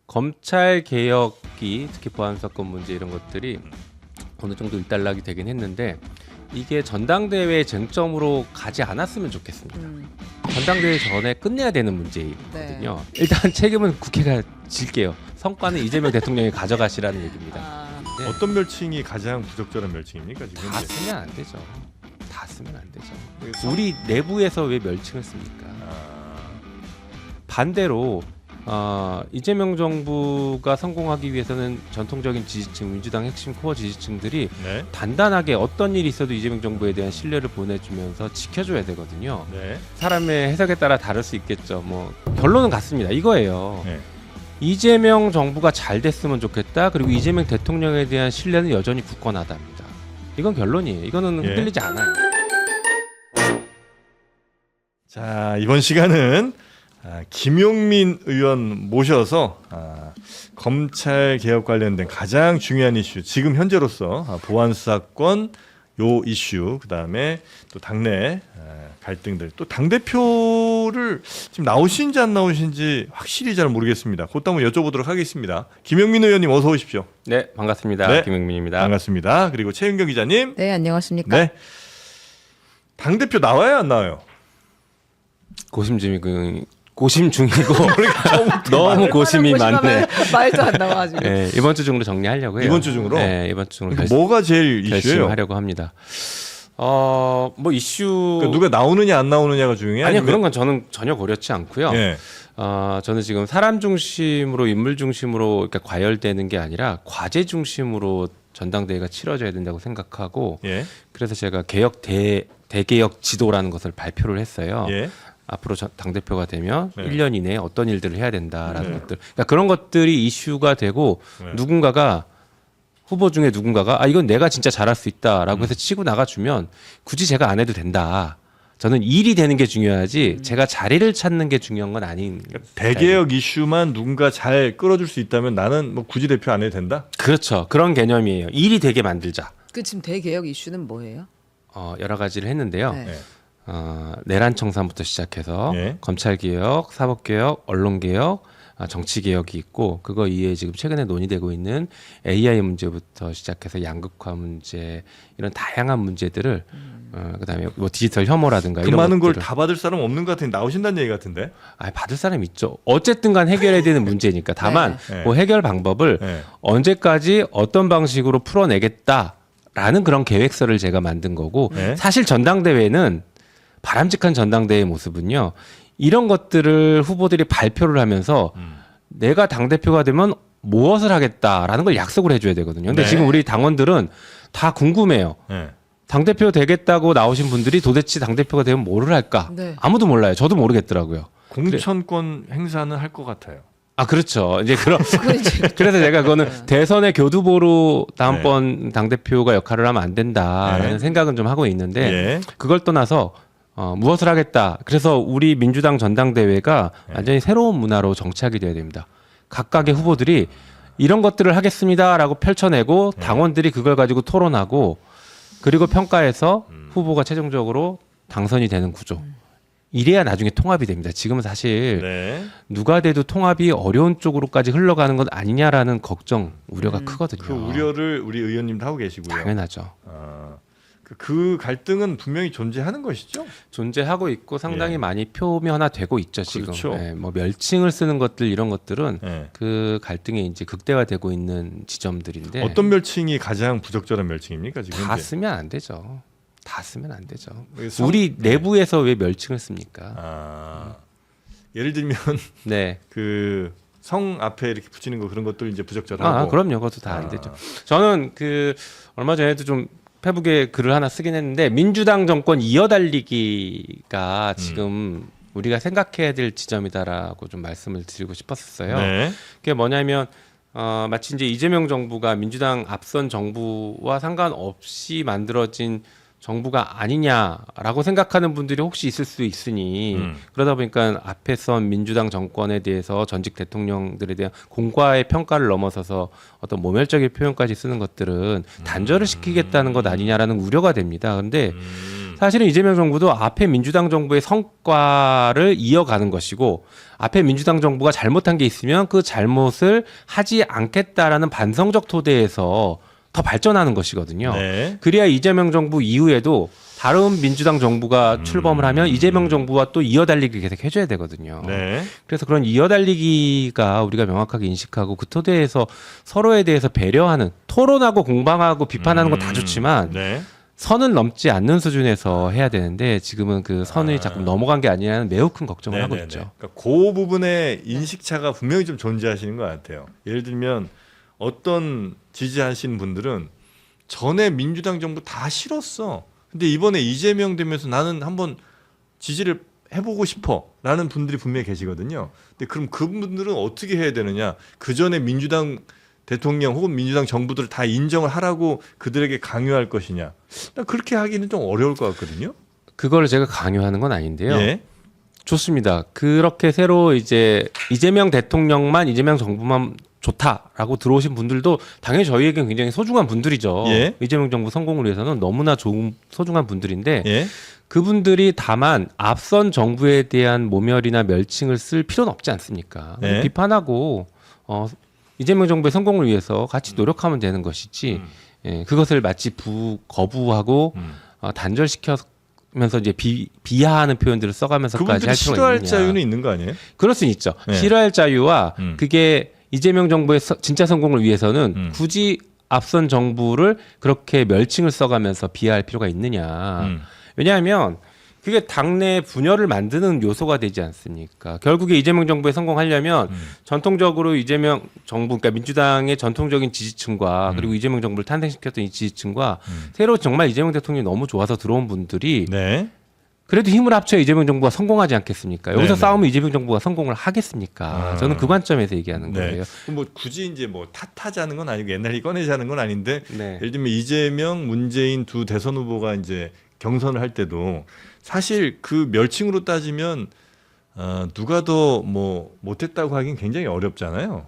검찰 개혁이 특히 보안 사건 문제 이런 것들이 어느 정도 일단락이 되긴 했는데 이게 전당대회 쟁점으로 가지 않았으면 좋겠습니다. 전당대회 전에 끝내야 되는 문제이거든요. 일단 책임은 국회가 질게요. 성과는 이재명 대통령이 가져가시라는 얘기입니다. 네. 어떤 멸칭이 가장 부적절한 멸칭입니까 지금? 다 쓰면 안 되죠. 다 쓰면 안 되죠. 우리 내부에서 왜 멸칭을 씁니까? 반대로 이재명 정부가 성공하기 위해서는 전통적인 지지층, 민주당 핵심 코어 지지층들이 네. 단단하게 어떤 일이 있어도 이재명 정부에 대한 신뢰를 보내주면서 지켜줘야 되거든요. 네. 사람의 해석에 따라 다를 수 있겠죠. 뭐 결론은 같습니다. 이거예요. 네. 이재명 정부가 잘 됐으면 좋겠다. 그리고 이재명 대통령에 대한 신뢰는 여전히 굳건하답니다. 이건 결론이에요. 이거는 예. 흔들리지 않아요. 자, 이번 시간은 김용민 의원 모셔서 검찰 개혁 관련된 가장 중요한 이슈, 지금 현재로서 보안 수사권 요 이슈, 그 다음에 또 당내 갈등들, 또 당 대표를 지금 나오신지 안 나오신지 확실히 잘 모르겠습니다. 그것도 한번 여쭤보도록 하겠습니다. 김용민 의원님 어서 오십시오. 네, 반갑습니다. 네. 김용민입니다. 반갑습니다. 그리고 최윤경 기자님. 네, 안녕하십니까? 네. 당 대표 나와요, 안 나와요? 고심 중이고 너무 고심이 많네. 말도 안 나와가지고. 네, 이번 주 중으로 정리하려고 해요. 이번 주 중으로? 네, 이번 주 중으로 뭐가 제일 이슈예요? 결심하려고 합니다. 뭐 이슈 그러니까 누가 나오느냐 안 나오느냐가 중요해요? 아니요, 그런 건 저는 전혀 고려치 않고요. 예. 저는 지금 사람 중심으로 인물 중심으로 그러니까 과열되는 게 아니라 과제 중심으로 전당대회가 치러져야 된다고 생각하고 예. 그래서 제가 개혁 대개혁 지도라는 것을 발표를 했어요. 예. 앞으로 당대표가 되면 네. 1년 이내에 어떤 일들을 해야 된다라는 네. 것들. 그러니까 그런 것들이 이슈가 되고 네. 누군가가 후보 중에 누군가가 이건 내가 진짜 잘할 수 있다라고 해서 치고 나가주면 굳이 제가 안 해도 된다. 저는 일이 되는 게 중요하지 제가 자리를 찾는 게 중요한 건 아닌. 그러니까 대개혁 이슈만 누군가 잘 끌어줄 수 있다면 나는 뭐 굳이 대표 안 해도 된다? 그렇죠. 그런 개념이에요. 일이 되게 만들자. 그 지금 대개혁 이슈는 뭐예요? 여러 가지를 했는데요. 네. 네. 내란 청산부터 시작해서 네. 검찰개혁, 사법개혁, 언론개혁, 정치개혁이 있고 그거 이외에 지금 최근에 논의되고 있는 AI 문제부터 시작해서 양극화 문제 이런 다양한 문제들을 그다음에 뭐 디지털 혐오라든가 그 이런 많은 걸 것들을 다 받을 사람 없는 것 같은데 나오신다는 얘기 같은데? 받을 사람 있죠. 어쨌든 간 해결해야 되는 문제니까 다만 네. 그 해결 방법을 네. 언제까지 어떤 방식으로 풀어내겠다라는 그런 계획서를 제가 만든 거고 네. 사실 전당대회는 바람직한 전당대회의 모습은요. 이런 것들을 후보들이 발표를 하면서 내가 당대표가 되면 무엇을 하겠다라는 걸 약속을 해줘야 되거든요. 근데 네. 지금 우리 당원들은 다 궁금해요. 네. 당대표 되겠다고 나오신 분들이 도대체 당대표가 되면 뭐를 할까? 네. 아무도 몰라요. 저도 모르겠더라고요. 공천권 행사는 할 것 같아요. 그렇죠. 이제 그런 그건 이제 그래서 제가 그거는 대선의 교두보로 다음번 당대표가 역할을 하면 안 된다라는 네. 생각은 좀 하고 있는데 예. 그걸 떠나서 무엇을 하겠다. 그래서 우리 민주당 전당대회가 완전히 새로운 문화로 정착이 돼야 됩니다. 각각의 후보들이 이런 것들을 하겠습니다라고 펼쳐내고 당원들이 그걸 가지고 토론하고 그리고 평가해서 후보가 최종적으로 당선이 되는 구조. 이래야 나중에 통합이 됩니다. 지금은 사실 네. 누가 돼도 통합이 어려운 쪽으로까지 흘러가는 것 아니냐라는 걱정, 우려가 크거든요. 그 우려를 우리 의원님도 하고 계시고요. 당연하죠. 그 갈등은 분명히 존재하는 것이죠. 존재하고 있고 상당히 예. 많이 표면화되고 있죠. 지금. 그렇죠. 뭐 멸칭을 쓰는 것들 이런 것들은 네. 그 갈등이 이제 극대화되고 있는 지점들인데 어떤 멸칭이 가장 부적절한 멸칭입니까 지금? 다 현재? 쓰면 안 되죠. 다 쓰면 안 되죠. 네. 우리 내부에서 왜 멸칭을 씁니까? 예를 들면 네. 그 성 앞에 이렇게 붙이는 거 그런 것들 이제 부적절하고. 그럼요. 그것도 다 안 되죠. 저는 그 얼마 전에도 좀 페북에 글을 하나 쓰긴 했는데 민주당 정권 이어달리기가 지금 우리가 생각해야 될 지점이다라고 좀 말씀을 드리고 싶었어요. 네. 그게 뭐냐면 마치 이제 이재명 정부가 민주당 앞선 정부와 상관없이 만들어진 정부가 아니냐라고 생각하는 분들이 혹시 있을 수 있으니 그러다 보니까 앞에 선 민주당 정권에 대해서 전직 대통령들에 대한 공과의 평가를 넘어서서 어떤 모멸적인 표현까지 쓰는 것들은 단절을 시키겠다는 것 아니냐라는 우려가 됩니다. 그런데 사실은 이재명 정부도 앞에 민주당 정부의 성과를 이어가는 것이고 앞에 민주당 정부가 잘못한 게 있으면 그 잘못을 하지 않겠다라는 반성적 토대에서 더 발전하는 것이거든요. 네. 그래야 이재명 정부 이후에도 다른 민주당 정부가 출범을 하면 이재명 정부와 또 이어달리기 계속 해줘야 되거든요. 네. 그래서 그런 이어달리기가 우리가 명확하게 인식하고 그 토대에서 서로에 대해서 배려하는 토론하고 공방하고 비판하는 건 다 좋지만 네. 선을 넘지 않는 수준에서 해야 되는데 지금은 그 선을 자꾸 넘어간 게 아니라는 매우 큰 걱정을 하고 있죠. 그러니까 그 부분에 인식차가 분명히 좀 존재하시는 것 같아요. 예를 들면 어떤 지지하시는 분들은 전에 민주당 정부 다 싫었어. 근데 이번에 이재명 되면서 나는 한번 지지를 해보고 싶어라는 분들이 분명히 계시거든요. 근데 그럼 그분들은 어떻게 해야 되느냐? 그 전에 민주당 대통령 혹은 민주당 정부들을 다 인정을 하라고 그들에게 강요할 것이냐? 난 그렇게 하기는 좀 어려울 것 같거든요. 그걸 제가 강요하는 건 아닌데요. 예. 좋습니다. 그렇게 새로 이제 이재명 대통령만 이재명 정부만 좋다라고 들어오신 분들도 당연히 저희에겐 굉장히 소중한 분들이죠. 예. 이재명 정부 성공을 위해서는 너무나 좋은 소중한 분들인데 예. 그분들이 다만 앞선 정부에 대한 모멸이나 멸칭을 쓸 필요는 없지 않습니까? 네. 비판하고 이재명 정부의 성공을 위해서 같이 노력하면 되는 것이지 예, 그것을 마치 거부하고 단절시켜면서 이제 비하하는 표현들을 써가면서까지 그분들이 할 필요가 싫어할 있느냐? 자유는 있는 거 아니에요? 그럴 수는 있죠. 네. 싫어할 자유와 그게 이재명 정부의 진짜 성공을 위해서는 굳이 앞선 정부를 그렇게 멸칭을 써가면서 비하할 필요가 있느냐? 왜냐하면 그게 당내 분열을 만드는 요소가 되지 않습니까? 결국에 이재명 정부에 성공하려면 전통적으로 이재명 정부, 그러니까 민주당의 전통적인 지지층과 그리고 이재명 정부를 탄생시켰던 이 지지층과 새로 정말 이재명 대통령이 너무 좋아서 들어온 분들이 네. 그래도 힘을 합쳐 이재명 정부가 성공하지 않겠습니까? 여기서 네네. 싸우면 이재명 정부가 성공을 하겠습니까? 저는 그 관점에서 얘기하는 거예요. 그럼 뭐 굳이 이제 뭐 탓하자는 건 아니고 옛날에 꺼내자는 건 아닌데 네. 예를 들면 이재명, 문재인 두 대선 후보가 이제 경선을 할 때도 사실 그 멸칭으로 따지면 누가 더 뭐 못했다고 하긴 굉장히 어렵잖아요.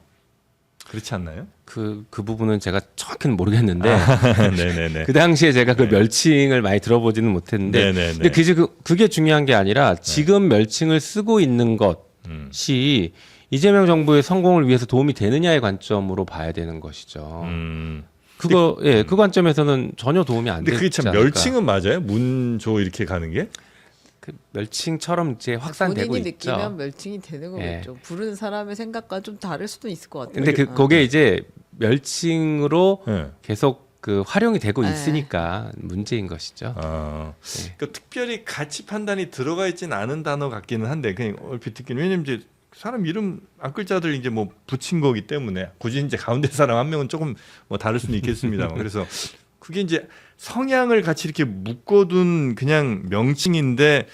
그렇지 않나요? 그 부분은 제가 정확히는 모르겠는데 네네네. 그 당시에 제가 그 멸칭을 많이 들어보지는 못했는데 네네네. 근데 그게 중요한 게 아니라 지금 멸칭을 쓰고 있는 것이 이재명 정부의 성공을 위해서 도움이 되느냐의 관점으로 봐야 되는 것이죠. 그 관점에서는 전혀 도움이 안 근데 되지 그게 참 않을까. 멸칭은 맞아요? 문조 이렇게 가는 게? 그 멸칭처럼 이제 확산되고 본인이 있죠. 느끼면 멸칭이 되는 예. 거겠죠. 부르는 사람의 생각과 좀 다를 수도 있을 것 같아요. 근데 그게 이제 멸칭으로 네. 계속 그 활용이 되고 네. 있으니까 문제인 것이죠. 네. 그러니까 특별히 가치 판단이 들어가 있지는 않은 단어 같기는 한데 그냥 얼핏 듣기는 왜냐면 이제 사람 이름 앞글자들 이제 뭐 붙인 거기 때문에 굳이 이제 가운데 사람 한 명은 조금 뭐 다를 수는 있겠습니다만 그래서 그게 이제 성향을 같이 이렇게 묶어둔 그냥 명칭인데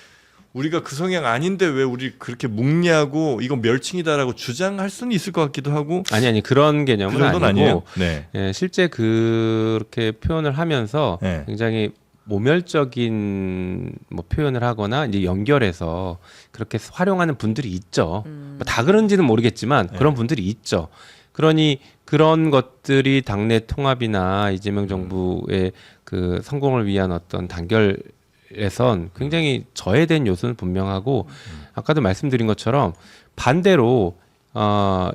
우리가 그 성향 아닌데 왜 우리 그렇게 묵냐고 이건 멸칭이다라고 주장할 수는 있을 것 같기도 하고 아니 그런 개념은 그 정도는 아니고 아니에요. 네. 예, 실제 그렇게 표현을 하면서 네. 굉장히 모멸적인 뭐 표현을 하거나 이제 연결해서 그렇게 활용하는 분들이 있죠. 뭐다 그런지는 모르겠지만 그런 분들이 있죠. 그러니 그런 것들이 당내 통합이나 이재명 정부의 그 성공을 위한 어떤 단결에선 굉장히 저해된 요소는 분명하고 아까도 말씀드린 것처럼 반대로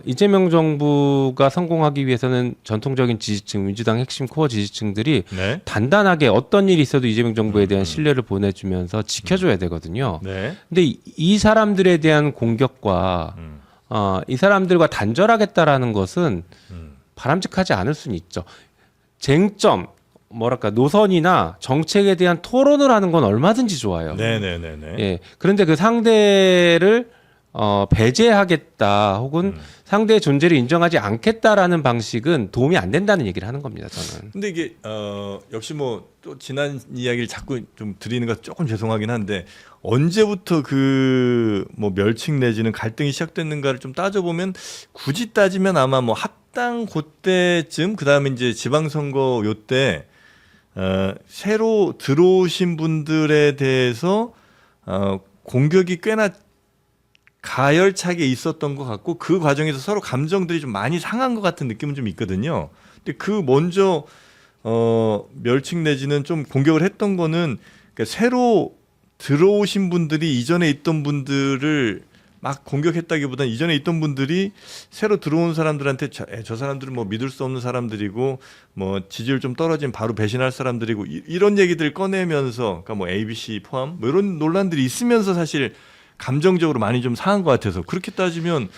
이재명 정부가 성공하기 위해서는 전통적인 지지층, 민주당 핵심 코어 지지층들이 네. 단단하게 어떤 일이 있어도 이재명 정부에 대한 신뢰를 보내주면서 지켜줘야 되거든요. 네. 근데 이 사람들에 대한 공격과 이 사람들과 단절하겠다라는 것은 바람직하지 않을 수는 있죠. 쟁점, 뭐랄까 노선이나 정책에 대한 토론을 하는 건 얼마든지 좋아요. 네네네네. 예. 그런데 그 상대를 배제하겠다 혹은 상대의 존재를 인정하지 않겠다라는 방식은 도움이 안 된다는 얘기를 하는 겁니다. 저는. 근데 이게 역시 뭐 또 지난 이야기를 자꾸 좀 드리는 것 조금 죄송하긴 한데 언제부터 그 뭐 멸칭 내지는 갈등이 시작됐는가를 좀 따져보면 굳이 따지면 아마 뭐 합당 그때쯤 그다음에 이제 지방선거 요때 새로 들어오신 분들에 대해서 공격이 꽤나 가열차게 있었던 것 같고 그 과정에서 서로 감정들이 좀 많이 상한 것 같은 느낌은 좀 있거든요. 근데 그 먼저 멸칭 내지는 좀 공격을 했던 거는 그러니까 새로 들어오신 분들이 이전에 있던 분들을 막 공격했다기보다는 이전에 있던 분들이 새로 들어온 사람들한테 저 사람들은 뭐 믿을 수 없는 사람들이고 뭐 지지율 좀 떨어진 바로 배신할 사람들이고 이런 얘기들 꺼내면서 그러니까 뭐 ABC 포함 뭐 이런 논란들이 있으면서 사실 감정적으로 많이 좀 상한 것 같아서 그렇게 따지면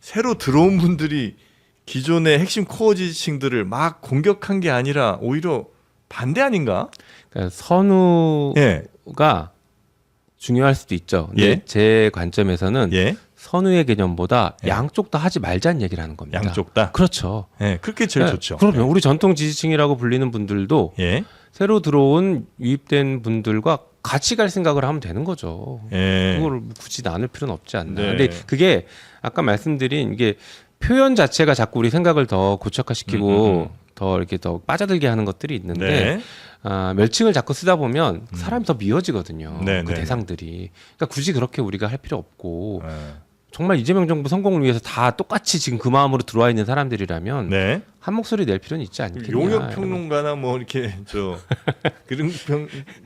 새로 들어온 분들이 기존의 핵심 코어 지지층들을 막 공격한 게 아니라 오히려 반대 아닌가? 그러니까 선우가 예. 중요할 수도 있죠. 근데 예. 제 관점에서는 예. 선우의 개념보다 예. 양쪽 다 하지 말자는 얘기를 하는 겁니다. 양쪽 다. 그렇죠. 예. 그렇게 제일 예, 좋죠. 그럼요. 우리 전통 지지층이라고 불리는 분들도 예. 새로 들어온 유입된 분들과 같이 갈 생각을 하면 되는 거죠. 예. 그걸 굳이 나눌 필요는 없지 않나. 네. 근데 그게 아까 말씀드린 이게 표현 자체가 자꾸 우리 생각을 더 고착화시키고 더 이렇게 더 빠져들게 하는 것들이 있는데 네. 멸칭을 자꾸 쓰다 보면 사람이 더 미워지거든요. 네, 그 네. 대상들이. 그러니까 굳이 그렇게 우리가 할 필요 없고 예. 정말 이재명 정부 성공을 위해서 다 똑같이 지금 그 마음으로 들어와 있는 사람들이라면 네. 한 목소리 낼 필요는 있지 않겠냐. 용역 평론가나 뭐 이렇게 저 그런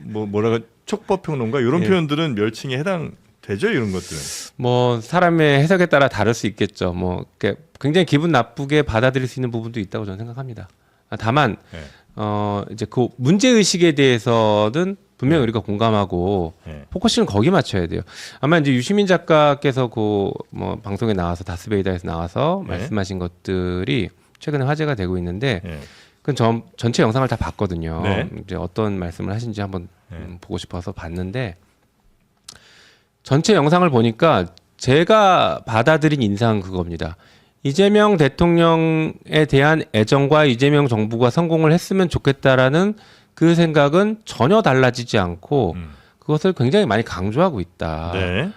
뭐라고 촉법 평론가 이런 예. 표현들은 멸칭에 해당되죠 이런 것들은. 뭐 사람의 해석에 따라 다를 수 있겠죠. 뭐 이렇게 굉장히 기분 나쁘게 받아들일 수 있는 부분도 있다고 저는 생각합니다. 다만 네. 이제 그 문제 의식에 대해서는 분명히 우리가 공감하고 네. 포커싱을 거기 맞춰야 돼요. 아마 이제 유시민 작가께서 그 뭐 방송에 나와서 다스베이다에서 나와서 네. 말씀하신 것들이 최근에 화제가 되고 있는데 예. 그건 전체 영상을 다 봤거든요. 네. 이제 어떤 말씀을 하신지 한번 네. 보고 싶어서 봤는데 전체 영상을 보니까 제가 받아들인 인상은 그겁니다. 이재명 대통령에 대한 애정과 이재명 정부가 성공을 했으면 좋겠다라는 그 생각은 전혀 달라지지 않고 그것을 굉장히 많이 강조하고 있다. 네.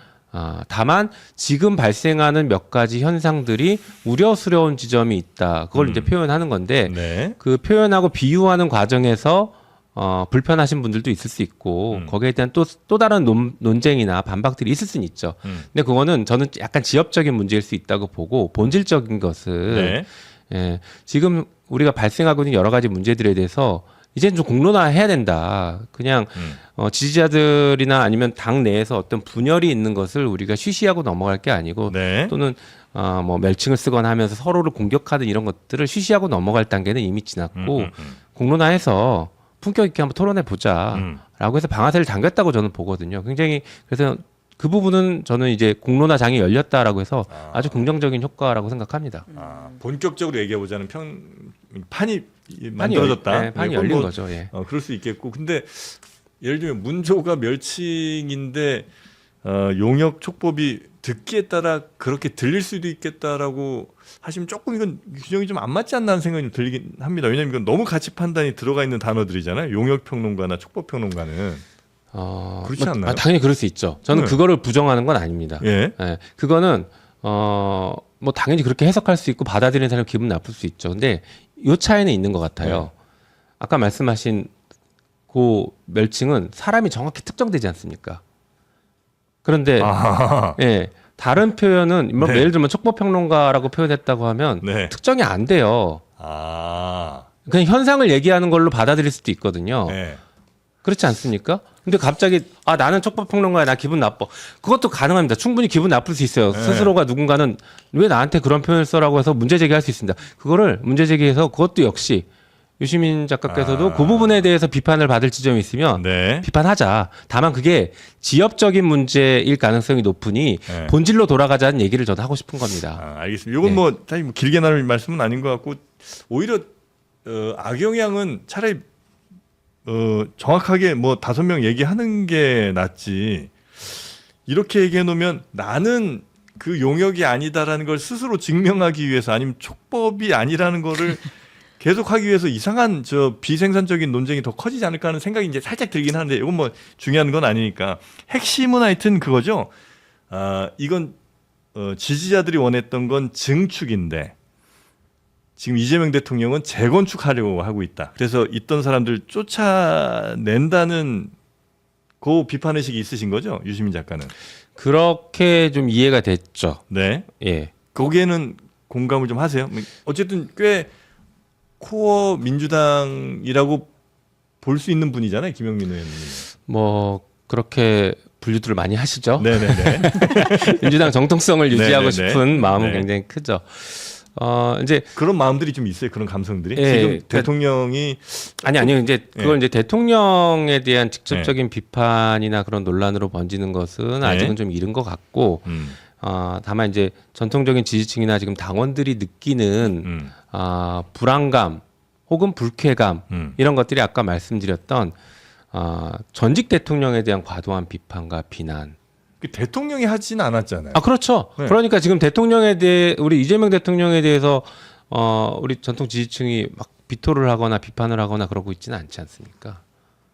다만 지금 발생하는 몇 가지 현상들이 우려스러운 지점이 있다. 그걸 이제 표현하는 건데 네. 그 표현하고 비유하는 과정에서 불편하신 분들도 있을 수 있고 거기에 대한 또 다른 논쟁이나 반박들이 있을 수는 있죠. 근데 그거는 저는 약간 지엽적인 문제일 수 있다고 보고 본질적인 것은 네. 예, 지금 우리가 발생하고 있는 여러 가지 문제들에 대해서 이제는 좀 공론화해야 된다. 그냥 지지자들이나 아니면 당 내에서 어떤 분열이 있는 것을 우리가 쉬쉬하고 넘어갈 게 아니고 네. 또는 뭐 멸칭을 쓰거나 하면서 서로를 공격하는 이런 것들을 쉬쉬하고 넘어갈 단계는 이미 지났고 공론화해서 품격 있게 한번 토론해 보자라고 해서 방아쇠를 당겼다고 저는 보거든요. 굉장히 그래서 그 부분은 저는 이제 공론화장이 열렸다라고 해서 아주 긍정적인 효과라고 생각합니다. 본격적으로 얘기해 보자는 판이 만들어졌다. 네, 판이 이건 열린 뭐, 거죠. 예. 그럴 수 있겠고, 근데 예를 들면 문조가 멸칭인데 용역 촉법이 듣기에 따라 그렇게 들릴 수도 있겠다라고 하시면 조금 이건 규정이 좀 안 맞지 않나 하는 생각이 좀 들긴 합니다. 왜냐하면 이건 너무 가치 판단이 들어가 있는 단어들이잖아요. 용역 평론가나 촉법 평론가는 그렇지 않나요? 당연히 그럴 수 있죠. 저는 네. 그거를 부정하는 건 아닙니다. 예. 예, 그거는 뭐 당연히 그렇게 해석할 수 있고 받아들이는 사람 기분 나쁠 수 있죠. 근데 요 차이는 있는 것 같아요. 아까 말씀하신 그 멸칭은 사람이 정확히 특정되지 않습니까? 그런데 예, 다른 표현은 뭐 네. 예를 들면 촉법평론가라고 표현했다고 하면 네. 특정이 안 돼요. 아. 그냥 현상을 얘기하는 걸로 받아들일 수도 있거든요. 네. 그렇지 않습니까? 근데 갑자기 나는 촉법평론가야 나 기분 나빠. 그것도 가능합니다. 충분히 기분 나쁠 수 있어요. 네. 스스로가 누군가는 왜 나한테 그런 표현을 써라고 해서 문제 제기할 수 있습니다. 그거를 문제 제기해서 그것도 역시 유시민 작가께서도 그 부분에 대해서 비판을 받을 지점이 있으면 네. 비판하자. 다만 그게 지엽적인 문제일 가능성이 높으니 네. 본질로 돌아가자는 얘기를 저는 하고 싶은 겁니다. 알겠습니다. 이건 네. 뭐 사실 뭐 길게 나눌 말씀은 아닌 것 같고 오히려 악영향은 차라리 정확하게 뭐 5명 얘기하는 게 낫지. 이렇게 얘기해 놓으면 나는 그 용역이 아니다라는 걸 스스로 증명하기 위해서 아니면 촉법이 아니라는 거를 계속하기 위해서 이상한 비생산적인 논쟁이 더 커지지 않을까 하는 생각이 이제 살짝 들긴 하는데 이건 뭐 중요한 건 아니니까 핵심은 하여튼 그거죠. 이건 지지자들이 원했던 건 증축인데 지금 이재명 대통령은 재건축하려고 하고 있다. 그래서 있던 사람들 쫓아낸다는 그 비판 의식이 있으신 거죠, 유시민 작가는? 그렇게 좀 이해가 됐죠. 네. 예. 거기에는 공감을 좀 하세요. 어쨌든 꽤 코어 민주당이라고 볼 수 있는 분이잖아요, 김용민 의원님. 뭐 그렇게 분류들을 많이 하시죠. 네네네. 민주당 정통성을 유지하고 네네네. 싶은 마음은 네. 굉장히 크죠. 이제 그런 마음들이 좀 있어요, 그런 감성들이. 예, 지금 그러니까- 대통령이 아니 이제 그걸 예. 이제 대통령에 대한 직접적인 비판이나 그런 논란으로 번지는 것은 아직은 좀 이른 것 같고, 다만 이제 전통적인 지지층이나 지금 당원들이 느끼는 불안감 혹은 불쾌감 이런 것들이 아까 말씀드렸던 전직 대통령에 대한 과도한 비판과 비난. 그 대통령이 하진 않았잖아요. 아 그렇죠. 네. 그러니까 지금 대통령에 대해 우리 이재명 대통령에 대해서 우리 전통 지지층이 막 비토를 하거나 비판을 하거나 그러고 있지는 않지 않습니까?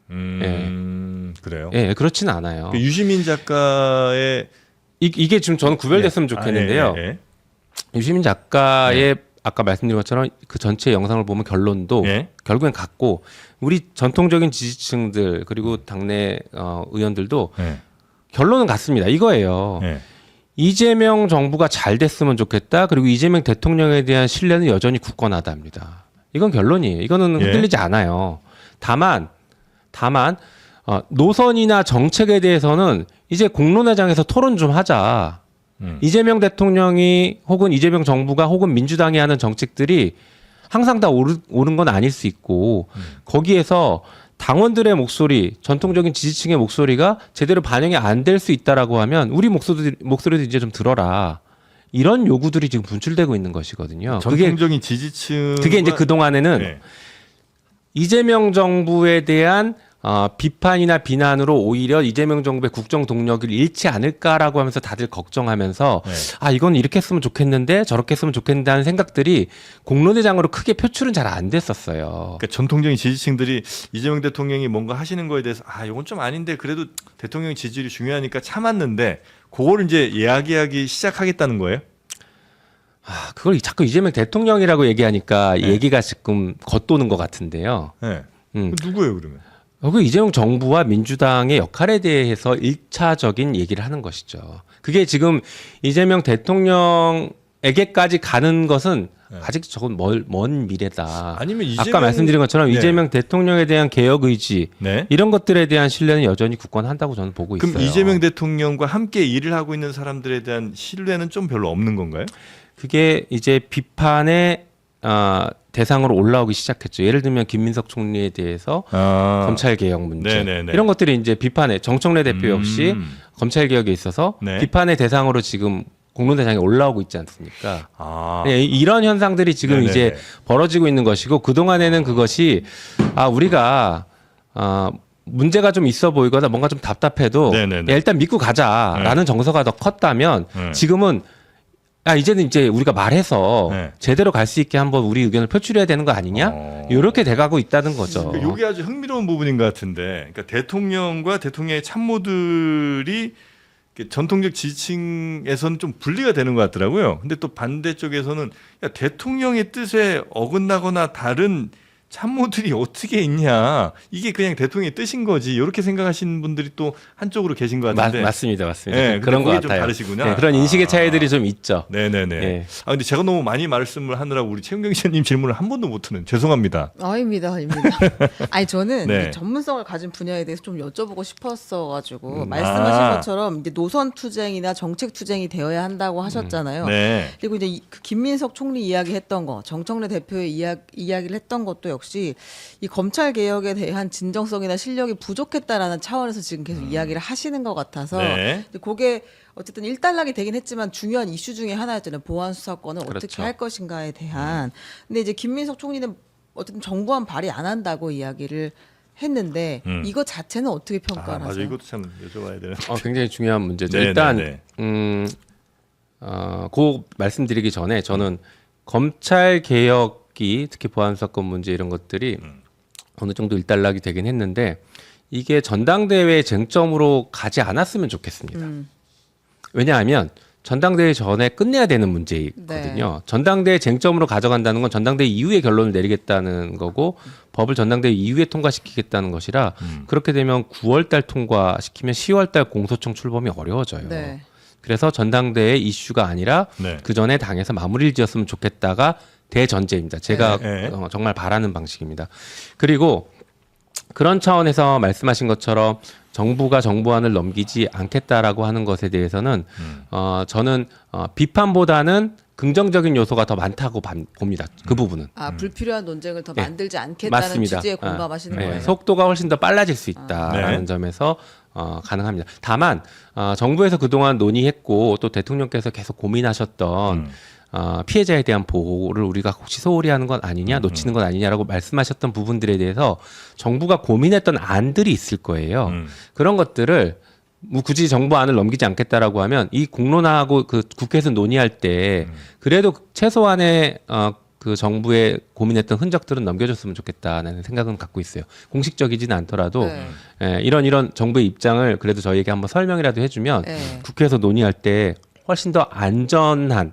그래요. 예, 그렇지는 않아요. 그 유시민 작가의 이게 지금 저는 구별됐으면 좋겠는데요. 예. 유시민 작가의 아까 말씀드린 것처럼 그 전체 영상을 보면 결론도 예. 결국엔 같고, 우리 전통적인 지지층들 그리고 당내 의원들도 예. 결론은 같습니다. 이거예요. 예. 이재명 정부가 잘 됐으면 좋겠다. 그리고 이재명 대통령에 대한 신뢰는 여전히 굳건하답니다. 이건 결론이에요. 이거는 예. 흔들리지 않아요. 다만 노선이나 정책에 대해서는 이제 공론회장에서 토론 좀 하자. 이재명 대통령이 혹은 이재명 정부가 혹은 민주당이 하는 정책들이 항상 다 옳은 건 아닐 수 있고, 거기에서 당원들의 목소리, 전통적인 지지층의 목소리가 제대로 반영이 안 될 수 있다라고 하면 우리 목소리도 이제 좀 들어라. 이런 요구들이 지금 분출되고 있는 것이거든요. 전통적인 지지층 그게 이제 그 동안에는 예. 이재명 정부에 대한 비판이나 비난으로 오히려 이재명 정부의 국정 동력을 잃지 않을까라고 하면서 다들 걱정하면서 네. 이건 이렇게 했으면 좋겠는데 저렇게 했으면 좋겠는데 하는 생각들이 공론회장으로 크게 표출은 잘 안 됐었어요. 그러니까 전통적인 지지층들이 이재명 대통령이 뭔가 하시는 거에 대해서 이건 좀 아닌데 그래도 대통령 지지율이 중요하니까 참았는데 그거를 이제 이야기하기 시작하겠다는 거예요? 그걸 자꾸 이재명 대통령이라고 얘기하니까 얘기가 지금 겉도는 것 같은데요. 네. 음. 누구예요 그러면? 그 이재명 정부와 민주당의 역할에 대해서 1차적인 얘기를 하는 것이죠. 그게 지금 이재명 대통령에게까지 가는 것은 아직 저건 먼 미래다. 아니면 아까 말씀드린 것처럼 네. 이재명 대통령에 대한 개혁 의지 네. 이런 것들에 대한 신뢰는 여전히 굳건한다고 저는 보고 있어요. 그럼 이재명 대통령과 함께 일을 하고 있는 사람들에 대한 신뢰는 좀 별로 없는 건가요? 그게 이제 비판의 대상으로 올라오기 시작했죠. 예를 들면 김민석 총리에 대해서 검찰 개혁 문제 네네네. 이런 것들이 이제 비판의 정청래 대표 역시 검찰 개혁에 있어서 네. 비판의 대상으로 지금 공론대장에 올라오고 있지 않습니까? 네, 이런 현상들이 지금 네네네. 이제 벌어지고 있는 것이고, 그 동안에는 그것이 우리가 문제가 좀 있어 보이거나 뭔가 좀 답답해도 네네네. 일단 믿고 가자라는 정서가 더 컸다면 지금은 이제는 이제 우리가 말해서 네. 제대로 갈 수 있게 한번 우리 의견을 표출해야 되는 거 아니냐? 이렇게 돼가고 있다는 거죠. 이게 아주 흥미로운 부분인 것 같은데, 그러니까 대통령과 대통령의 참모들이 전통적 지지층에서는 좀 분리가 되는 것 같더라고요. 근데 또 반대쪽에서는 대통령의 뜻에 어긋나거나 다른 참모들이 어떻게 있냐, 이게 그냥 대통령의 뜻인 거지, 이렇게 생각하시는 분들이 또 한쪽으로 계신 것 같은데. 맞습니다. 네, 그런 것 그게 좀 같아요. 다르시구나. 네, 그런 인식의 차이들이 좀 있죠. 네네네. 예. 근데 제가 너무 많이 말씀을 하느라고 우리 최은경 기자님 질문을 한 번도 못 듣는, 죄송합니다. 아닙니다. 아니 저는 네. 이 전문성을 가진 분야에 대해서 좀 여쭤보고 싶었어가지고 말씀하신 것처럼 이제 노선 투쟁이나 정책 투쟁이 되어야 한다고 하셨잖아요. 네. 그리고 이제 그 김민석 총리 이야기했던 거, 정청래 대표의 이야기를 했던 것도 역시 이 검찰 개혁에 대한 진정성이나 실력이 부족했다라는 차원에서 지금 계속 이야기를 하시는 것 같아서 네. 그게 어쨌든 일단락이 되긴 했지만 중요한 이슈 중에 하나였잖아요. 보안 수사권을 어떻게 그렇죠. 할 것인가에 대한. 근데 이제 김민석 총리는 어쨌든 정부안 발의 안 한다고 이야기를 했는데 이거 자체는 어떻게 평가를 맞아, 하세요? 이것도 참 여쭤봐야 되는. 굉장히 중요한 문제죠. 네, 일단 네, 그 말씀드리기 전에 저는 검찰 개혁이 특히 보안 사건 문제 이런 것들이 어느 정도 일단락이 되긴 했는데 이게 전당대회 쟁점으로 가지 않았으면 좋겠습니다. 왜냐하면 전당대회 전에 끝내야 되는 문제거든요. 네. 전당대회 쟁점으로 가져간다는 건 전당대회 이후에 결론을 내리겠다는 거고 법을 전당대회 이후에 통과시키겠다는 것이라 그렇게 되면 9월달 통과시키면 10월달 공소청 출범이 어려워져요. 네. 그래서 전당대회 이슈가 아니라 네. 그 전에 당에서 마무리를 지었으면 좋겠다가 대전제입니다. 제가 네. 정말 바라는 방식입니다. 그리고 그런 차원에서 말씀하신 것처럼 정부가 정부안을 넘기지 않겠다라고 하는 것에 대해서는 저는 비판보다는 긍정적인 요소가 더 많다고 봅니다. 그 부분은. 불필요한 논쟁을 더 네. 만들지 않겠다는 맞습니다. 취지에 공감하시는 네. 거예요. 속도가 훨씬 더 빨라질 수 있다라는 네. 점에서 가능합니다. 다만 정부에서 그동안 논의했고 또 대통령께서 계속 고민하셨던 피해자에 대한 보호를 우리가 혹시 소홀히 하는 건 아니냐, 놓치는 건 아니냐라고 말씀하셨던 부분들에 대해서 정부가 고민했던 안들이 있을 거예요. 그런 것들을 뭐 굳이 정부안을 넘기지 않겠다라고 하면 이 공론화하고 그 국회에서 논의할 때 그래도 최소한의 그 정부의 고민했던 흔적들은 넘겨줬으면 좋겠다는 생각은 갖고 있어요. 공식적이지는 않더라도 네. 이런 정부의 입장을 그래도 저희에게 한번 설명이라도 해주면 네. 국회에서 논의할 때 훨씬 더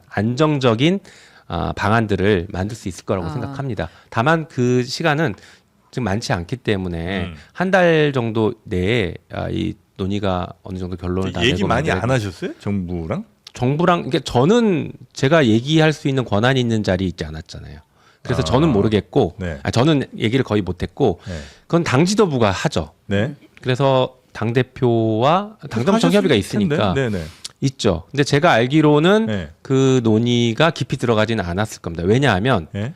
안정적인 방안들을 만들 수 있을 거라고 생각합니다. 다만 그 시간은 지금 많지 않기 때문에 한 달 정도 내에 이 논의가 어느 정도 결론을 다 얘기 내고 많이 만들어야 안 하셨어요? 정부랑? 정부랑 그러니까 저는 제가 얘기할 수 있는 권한이 있는 자리에 있지 않았잖아요. 그래서 저는 모르겠고 네. 저는 얘기를 거의 못했고 네. 그건 당 지도부가 하죠. 네. 그래서 당 대표와 당정청 협의가 있으니까 네네. 있죠. 근데 제가 알기로는 네. 그 논의가 깊이 들어가지는 않았을 겁니다. 왜냐하면 네.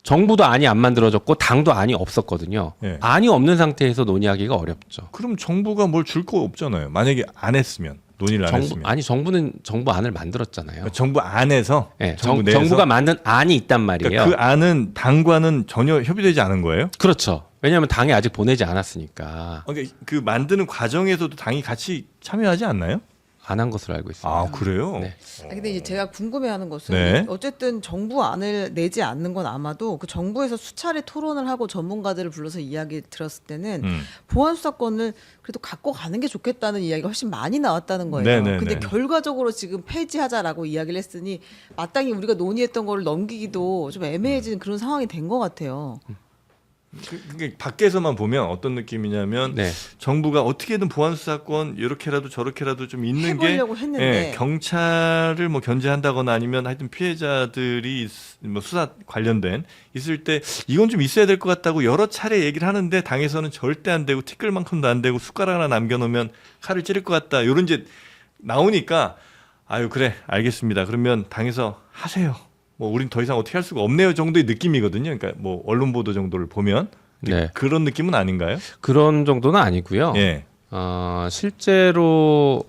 정부도 안이 안 만들어졌고 당도 안이 없었거든요. 네. 안이 없는 상태에서 논의하기가 어렵죠. 그럼 정부가 뭘 줄 거 없잖아요. 만약에 안 했으면 논의를 안 했으면. 정부는 정부 안을 만들었잖아요. 그러니까 정부 안에서 네, 정부 내에서 정부가 만든 안이 있단 말이에요. 그러니까 그 안은 당과는 전혀 협의되지 않은 거예요? 그렇죠. 왜냐하면 당이 아직 보내지 않았으니까 그러니까 그 만드는 과정에서도 당이 같이 참여하지 않나요? 안 한 것으로 알고 있습니다. 아 그래요? 네. 근데 이제 제가 궁금해하는 것은 네. 어쨌든 정부 안을 내지 않는 건 아마도 그 정부에서 수차례 토론을 하고 전문가들을 불러서 이야기 들었을 때는 보안 수사권을 그래도 갖고 가는 게 좋겠다는 이야기가 훨씬 많이 나왔다는 거예요. 네네네. 근데 결과적으로 지금 폐지하자라고 이야기를 했으니 마땅히 우리가 논의했던 거를 넘기기도 좀 애매해지는 그런 상황이 된 것 같아요. 그게 밖에서만 보면 어떤 느낌이냐면 네. 정부가 어떻게든 보안 수사권 이렇게라도 저렇게라도 좀 있는 게 해보려고 했는데. 경찰을 뭐 견제한다거나 아니면 하여튼 피해자들이 뭐 수사 관련된 있을 때 이건 좀 있어야 될 것 같다고 여러 차례 얘기를 하는데 당에서는 절대 안 되고 티끌만큼도 안 되고 숟가락 하나 남겨놓으면 칼을 찌를 것 같다 이런 이제 나오니까 아유 그래 알겠습니다. 그러면 당에서 하세요. 뭐 우린 더 이상 어떻게 할 수가 없네요 정도의 느낌이거든요. 그러니까 뭐 언론 보도 정도를 보면 네. 그런 느낌은 아닌가요? 그런 정도는 아니고요. 예. 실제로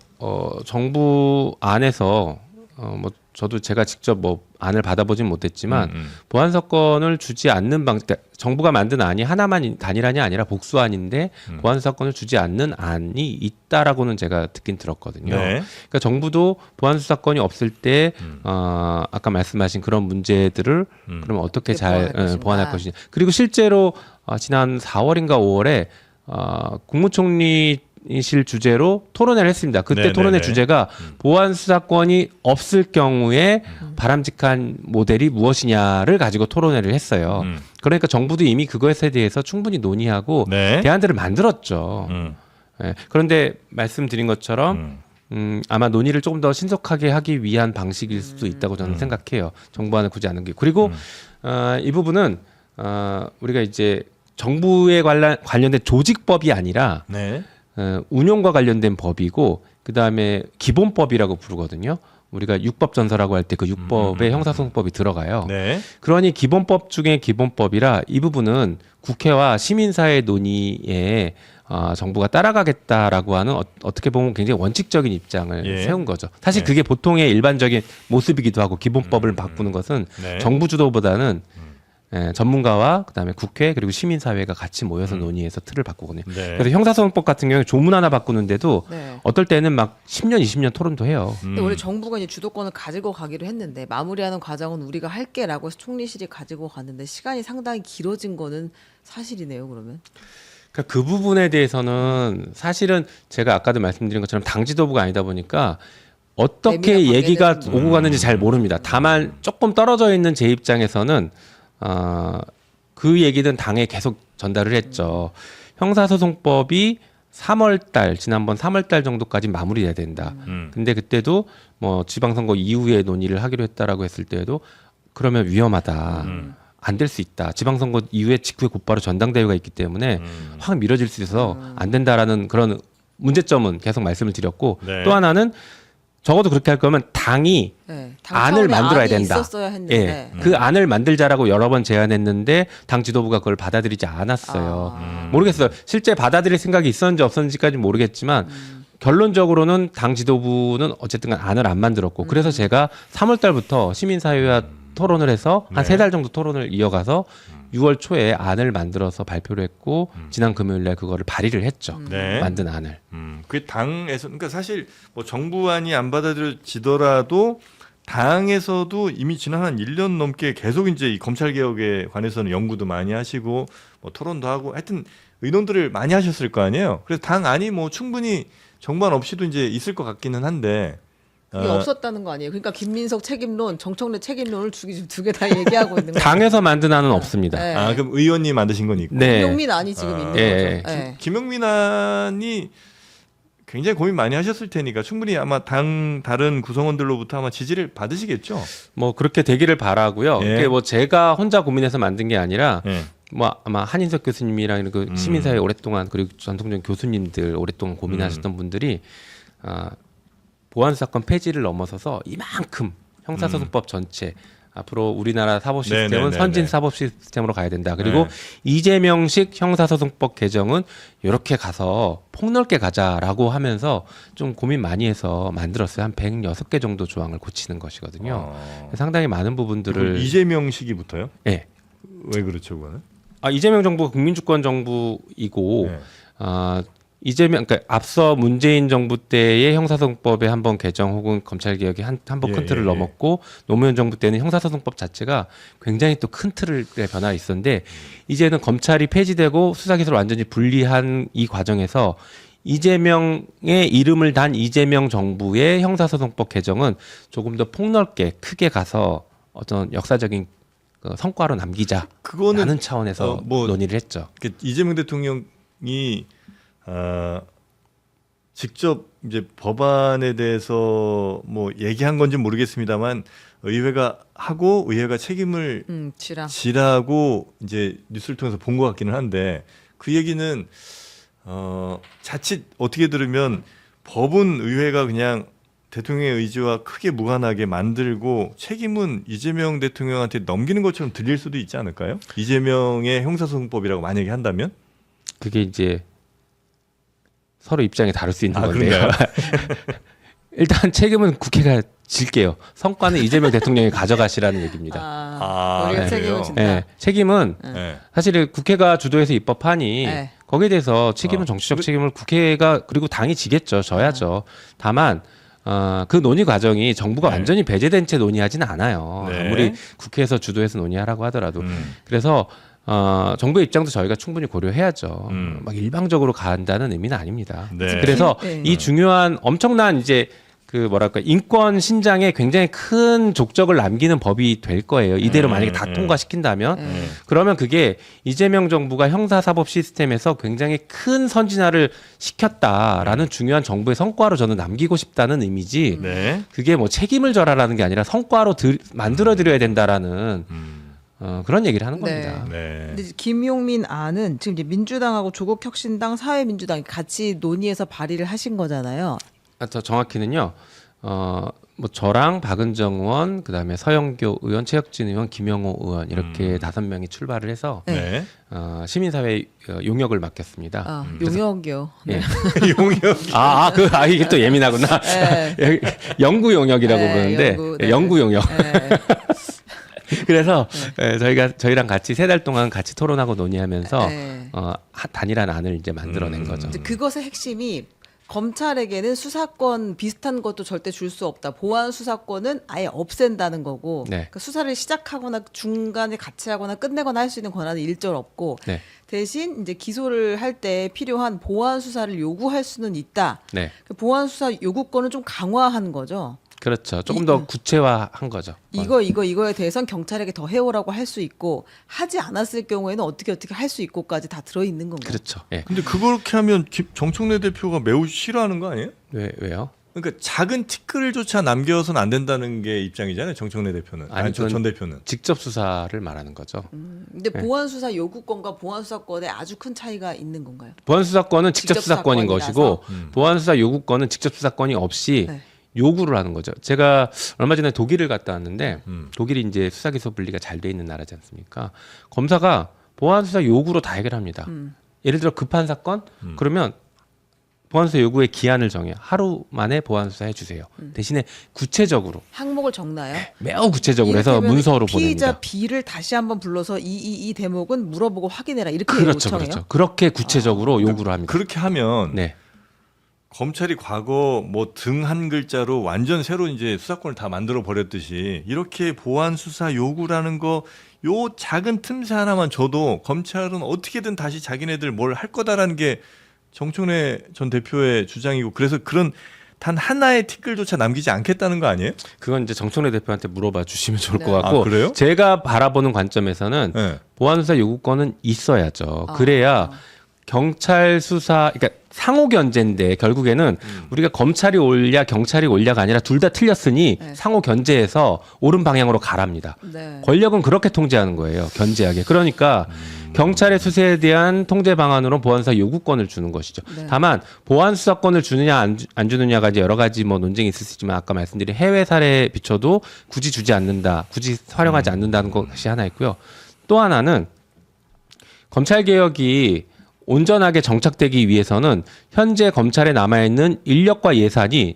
정부 안에서 뭐 저도 제가 직접 뭐 안을 받아보진 못했지만 보안 사건을 주지 않는 그러니까 정부가 만든 안이 하나만 단일안이 아니라 복수안인데 보안 사건을 주지 않는 안이 있다라고는 제가 듣긴 들었거든요. 네. 그러니까 정부도 보안 수사권이 없을 때 아까 말씀하신 그런 문제들을 그러면 어떻게 잘 보완할 것이냐. 그리고 실제로 지난 4월인가 5월에 국무총리실 주제로 토론회를 했습니다. 그때 네네네. 토론회 주제가 보안 수사권이 없을 경우에 바람직한 모델이 무엇이냐를 가지고 토론회를 했어요. 그러니까 정부도 이미 그것에 대해서 충분히 논의하고 네. 대안들을 만들었죠. 예, 그런데 말씀드린 것처럼 아마 논의를 조금 더 신속하게 하기 위한 방식일 수도 있다고 저는 생각해요. 정부안을 굳이 안 넘기고. 그리고 이 부분은 우리가 이제 정부에 관련된 조직법이 아니라 네. 운용과 관련된 법이고 그다음에 기본법이라고 부르거든요. 우리가 육법전서라고 할 때 그 육법에 형사소송법이 들어가요. 네. 그러니 기본법 중에 기본법이라 이 부분은 국회와 시민사회 논의에 정부가 따라가겠다라고 하는 어떻게 보면 굉장히 원칙적인 입장을 예. 세운 거죠. 사실 예. 그게 보통의 일반적인 모습이기도 하고 기본법을 바꾸는 것은 네. 정부 주도보다는 전문가와 그다음에 국회 그리고 시민사회가 같이 모여서 논의해서 틀을 바꾸거든요. 네. 그래서 형사소송법 같은 경우에 조문 하나 바꾸는데도 네. 어떨 때는 막 10년, 20년 토론도 해요. 근데 원래 정부가 이제 주도권을 가지고 가기로 했는데 마무리하는 과정은 우리가 할게라고 해서 총리실이 가지고 갔는데 시간이 상당히 길어진 거는 사실이네요. 그러면. 그러니까 그 부분에 대해서는 사실은 제가 아까도 말씀드린 것처럼 당 지도부가 아니다 보니까 어떻게 내밀한 얘기가 관계는 오고 가는지 잘 모릅니다. 다만 조금 떨어져 있는 제 입장에서는 그 얘기는 당에 계속 전달을 했죠. 형사소송법이 3월달 지난번 3월달 정도까지 마무리돼야 된다. 근데 그때도 뭐 지방선거 이후에 논의를 하기로 했다라고 했을 때에도 그러면 위험하다. 안 될 수 있다. 지방선거 이후에 직후에 곧바로 전당대회가 있기 때문에 확 미뤄질 수 있어서 안 된다라는 그런 문제점은 계속 말씀을 드렸고 네. 또 하나는 적어도 그렇게 할 거면 당이 네, 안을 만들어야 된다. 있었어야 했는데. 예, 그 안을 만들자라고 여러 번 제안했는데 당 지도부가 그걸 받아들이지 않았어요. 모르겠어요. 실제 받아들일 생각이 있었는지 없었는지까지는 모르겠지만 결론적으로는 당 지도부는 어쨌든 안을 안 만들었고 그래서 제가 3월 달부터 시민사회와 토론을 해서 한 네. 3달 정도 토론을 이어가서 6월 초에 안을 만들어서 발표를 했고 지난 금요일 날 그거를 발의를 했죠. 네. 만든 안을. 그 당에서 그러니까 사실 뭐 정부안이 안 받아들여지더라도 당에서도 이미 지난 한 1년 넘게 계속 이제 이 검찰 개혁에 관해서는 연구도 많이 하시고 뭐 토론도 하고 하여튼 의논들을 많이 하셨을 거 아니에요. 그래서 당 안이 뭐 충분히 정부안 없이도 이제 있을 것 같기는 한데 그게 없었다는 거 아니에요. 그러니까 김민석 책임론, 정청래 책임론을 두 개 다 얘기하고 있는 거예요. 당에서 만든 안은 없습니다. 네. 아 그럼 의원님 만드신 건 있고 네. 김용민 안이 지금 있는 예. 거죠. 네. 김용민 안이 굉장히 고민 많이 하셨을 테니까 충분히 아마 당 다른 구성원들로부터 아마 지지를 받으시겠죠. 뭐 그렇게 되기를 바라고요. 예. 그게 뭐 제가 혼자 고민해서 만든 게 아니라 예. 뭐 아마 한인석 교수님이랑 이런 그 시민사회 오랫동안 그리고 전통적인 교수님들 오랫동안 고민하셨던 분들이 보안 사건 폐지를 넘어서서 이만큼 형사소송법 전체 앞으로 우리나라 사법 시스템은 네네네네. 선진 사법 시스템으로 가야 된다. 그리고 네. 이재명식 형사소송법 개정은 이렇게 가서 폭넓게 가자라고 하면서 좀 고민 많이 해서 만들었어요. 한 106개 정도 조항을 고치는 것이거든요. 상당히 많은 부분들을 이재명 시기부터요? 예. 왜 그렇죠, 그거는? 이재명 정부가 국민주권 정부이고 네. 이재명 그러니까 앞서 문재인 정부 때의 형사소송법의 한번 개정 혹은 검찰 개혁이 한번 큰 틀을 넘었고 노무현 정부 때는 형사소송법 자체가 굉장히 또 큰 틀의 변화가 있었는데 이제는 검찰이 폐지되고 수사기소를 완전히 분리한 이 과정에서 이재명의 이름을 단 이재명 정부의 형사소송법 개정은 조금 더 폭넓게 크게 가서 어떤 역사적인 그 성과로 남기자라는 그거는 차원에서 뭐 논의를 했죠. 이재명 대통령이 직접 이제 법안에 대해서 뭐 얘기한 건지 모르겠습니다만 의회가 하고 의회가 책임을 지라고 이제 뉴스를 통해서 본 것 같기는 한데 그 얘기는 자칫 어떻게 들으면 법은 의회가 그냥 대통령의 의지와 크게 무관하게 만들고 책임은 이재명 대통령한테 넘기는 것처럼 들릴 수도 있지 않을까요? 이재명의 형사소송법이라고 만약에 한다면? 그게 이제 서로 입장이 다를 수 있는 건데요. 그런가요? 일단 책임은 국회가 질게요. 성과는 이재명 대통령이 가져가시라는 얘기입니다. 우리가 그래요? 책임을 진다. 네, 책임은 네. 사실 국회가 주도해서 입법하니 네. 거기에 대해서 책임은 정치적 책임을 국회가 그리고 당이 지겠죠. 져야죠. 다만 그 논의 과정이 정부가 네. 완전히 배제된 채 논의하지는 않아요. 네. 아무리 국회에서 주도해서 논의하라고 하더라도. 그래서 정부의 입장도 저희가 충분히 고려해야죠. 막 일방적으로 간다는 의미는 아닙니다. 네. 그래서 네. 이 중요한 엄청난 이제 그 뭐랄까 인권 신장에 굉장히 큰 족적을 남기는 법이 될 거예요. 이대로 만약에 다 통과시킨다면 그러면 그게 이재명 정부가 형사사법 시스템에서 굉장히 큰 선진화를 시켰다라는 중요한 정부의 성과로 저는 남기고 싶다는 의미지. 네. 그게 뭐 책임을 져라라는 게 아니라 성과로 만들어 드려야 된다라는 그런 얘기를 하는 네. 겁니다. 네. 근데 김용민 안은 지금 이제 민주당하고 조국혁신당, 사회민주당이 같이 논의해서 발의를 하신 거잖아요. 더 정확히는요. 뭐 저랑 박은정 의원, 그다음에 서영교 의원, 최혁진 의원, 김영호 의원 이렇게 5명이 출발을 해서 네. 시민사회 용역을 맡겼습니다. 용역이요. 예. 용역. 이게 또 예민하구나. 네. 연구 용역이라고 네, 부르는데 연구, 네. 연구 용역. 네. 그래서 저희랑 같이 3달 동안 같이 토론하고 논의하면서 네. 단일한 안을 이제 만들어낸 거죠. 이제 그것의 핵심이 검찰에게는 수사권 비슷한 것도 절대 줄 수 없다. 보안 수사권은 아예 없앤다는 거고 네. 그 수사를 시작하거나 중간에 같이 하거나 끝내거나 할 수 있는 권한은 일절 없고 네. 대신 이제 기소를 할 때 필요한 보안 수사를 요구할 수는 있다. 네. 그 보안 수사 요구권을 좀 강화한 거죠. 그렇죠. 조금 더 구체화한 거죠. 이거에 대해서는 경찰에게 더 해오라고 할 수 있고 하지 않았을 경우에는 어떻게 할 수 있고까지 다 들어 있는 건가요? 그렇죠. 예. 근데 그렇게 하면 정청래 대표가 매우 싫어하는 거 아니에요? 왜요? 그러니까 작은 티끌조차 남겨서는 안 된다는 게 입장이잖아요. 정청래 대표는. 아니, 그건 전 대표는. 직접 수사를 말하는 거죠. 근데 보안 수사 요구권과 보안 수사권에 아주 큰 차이가 있는 건가요? 보안 수사권은 직접 수사권인 수사권이라서? 것이고 보안 수사 요구권은 직접 수사권이 없이 네. 요구를 하는 거죠. 제가 얼마 전에 독일을 갔다 왔는데 음. 독일이 이제 수사기소 분리가 잘 돼 있는 나라지 않습니까? 검사가 보안 수사 요구로 다 해결합니다. 예를 들어 급한 사건 그러면 보안 수사 요구의 기한을 정해 하루 만에 보안 수사해 주세요. 대신에 구체적으로 항목을 적나요? 매우 구체적으로 해서 이를테면 문서로 피의자 보냅니다. B를 다시 한번 불러서 이 대목은 물어보고 확인해라 이렇게 그렇죠, 요청해요. 그렇죠. 그렇게 구체적으로 요구를 합니다. 그렇게 하면 네. 검찰이 과거 뭐 등 한 글자로 완전 새로 이제 수사권을 다 만들어 버렸듯이 이렇게 보안 수사 요구라는 거 요 작은 틈새 하나만 줘도 검찰은 어떻게든 다시 자기네들 뭘 할 거다라는 게 정청래 전 대표의 주장이고 그래서 그런 단 하나의 티끌조차 남기지 않겠다는 거 아니에요? 그건 이제 정청래 대표한테 물어봐 주시면 좋을 네. 것 같고 아, 그래요? 제가 바라보는 관점에서는 네. 보안 수사 요구권은 있어야죠. 아. 그래야 경찰 수사 그러니까 상호 견제인데 결국에는 우리가 검찰이 옳냐 경찰이 옳냐가 아니라 둘 다 틀렸으니 네. 상호 견제해서 옳은 방향으로 가랍니다. 네. 권력은 그렇게 통제하는 거예요. 견제하게. 그러니까 경찰의 수사에 대한 통제 방안으로 보안수사 요구권을 주는 것이죠. 네. 다만 보안 수사권을 주느냐 안 주느냐가 이제 여러 가지 뭐 논쟁이 있을 수 있지만 아까 말씀드린 해외 사례에 비춰도 굳이 주지 않는다, 굳이 활용하지 않는다는 것이 하나 있고요. 또 하나는 검찰 개혁이 온전하게 정착되기 위해서는 현재 검찰에 남아있는 인력과 예산이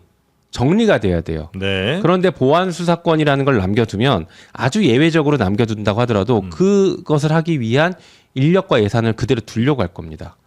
정리가 돼야 돼요. 네. 그런데 보안 수사권이라는 걸 남겨두면 아주 예외적으로 남겨둔다고 하더라도 그것을 하기 위한 인력과 예산을 그대로 두려고 할 겁니다.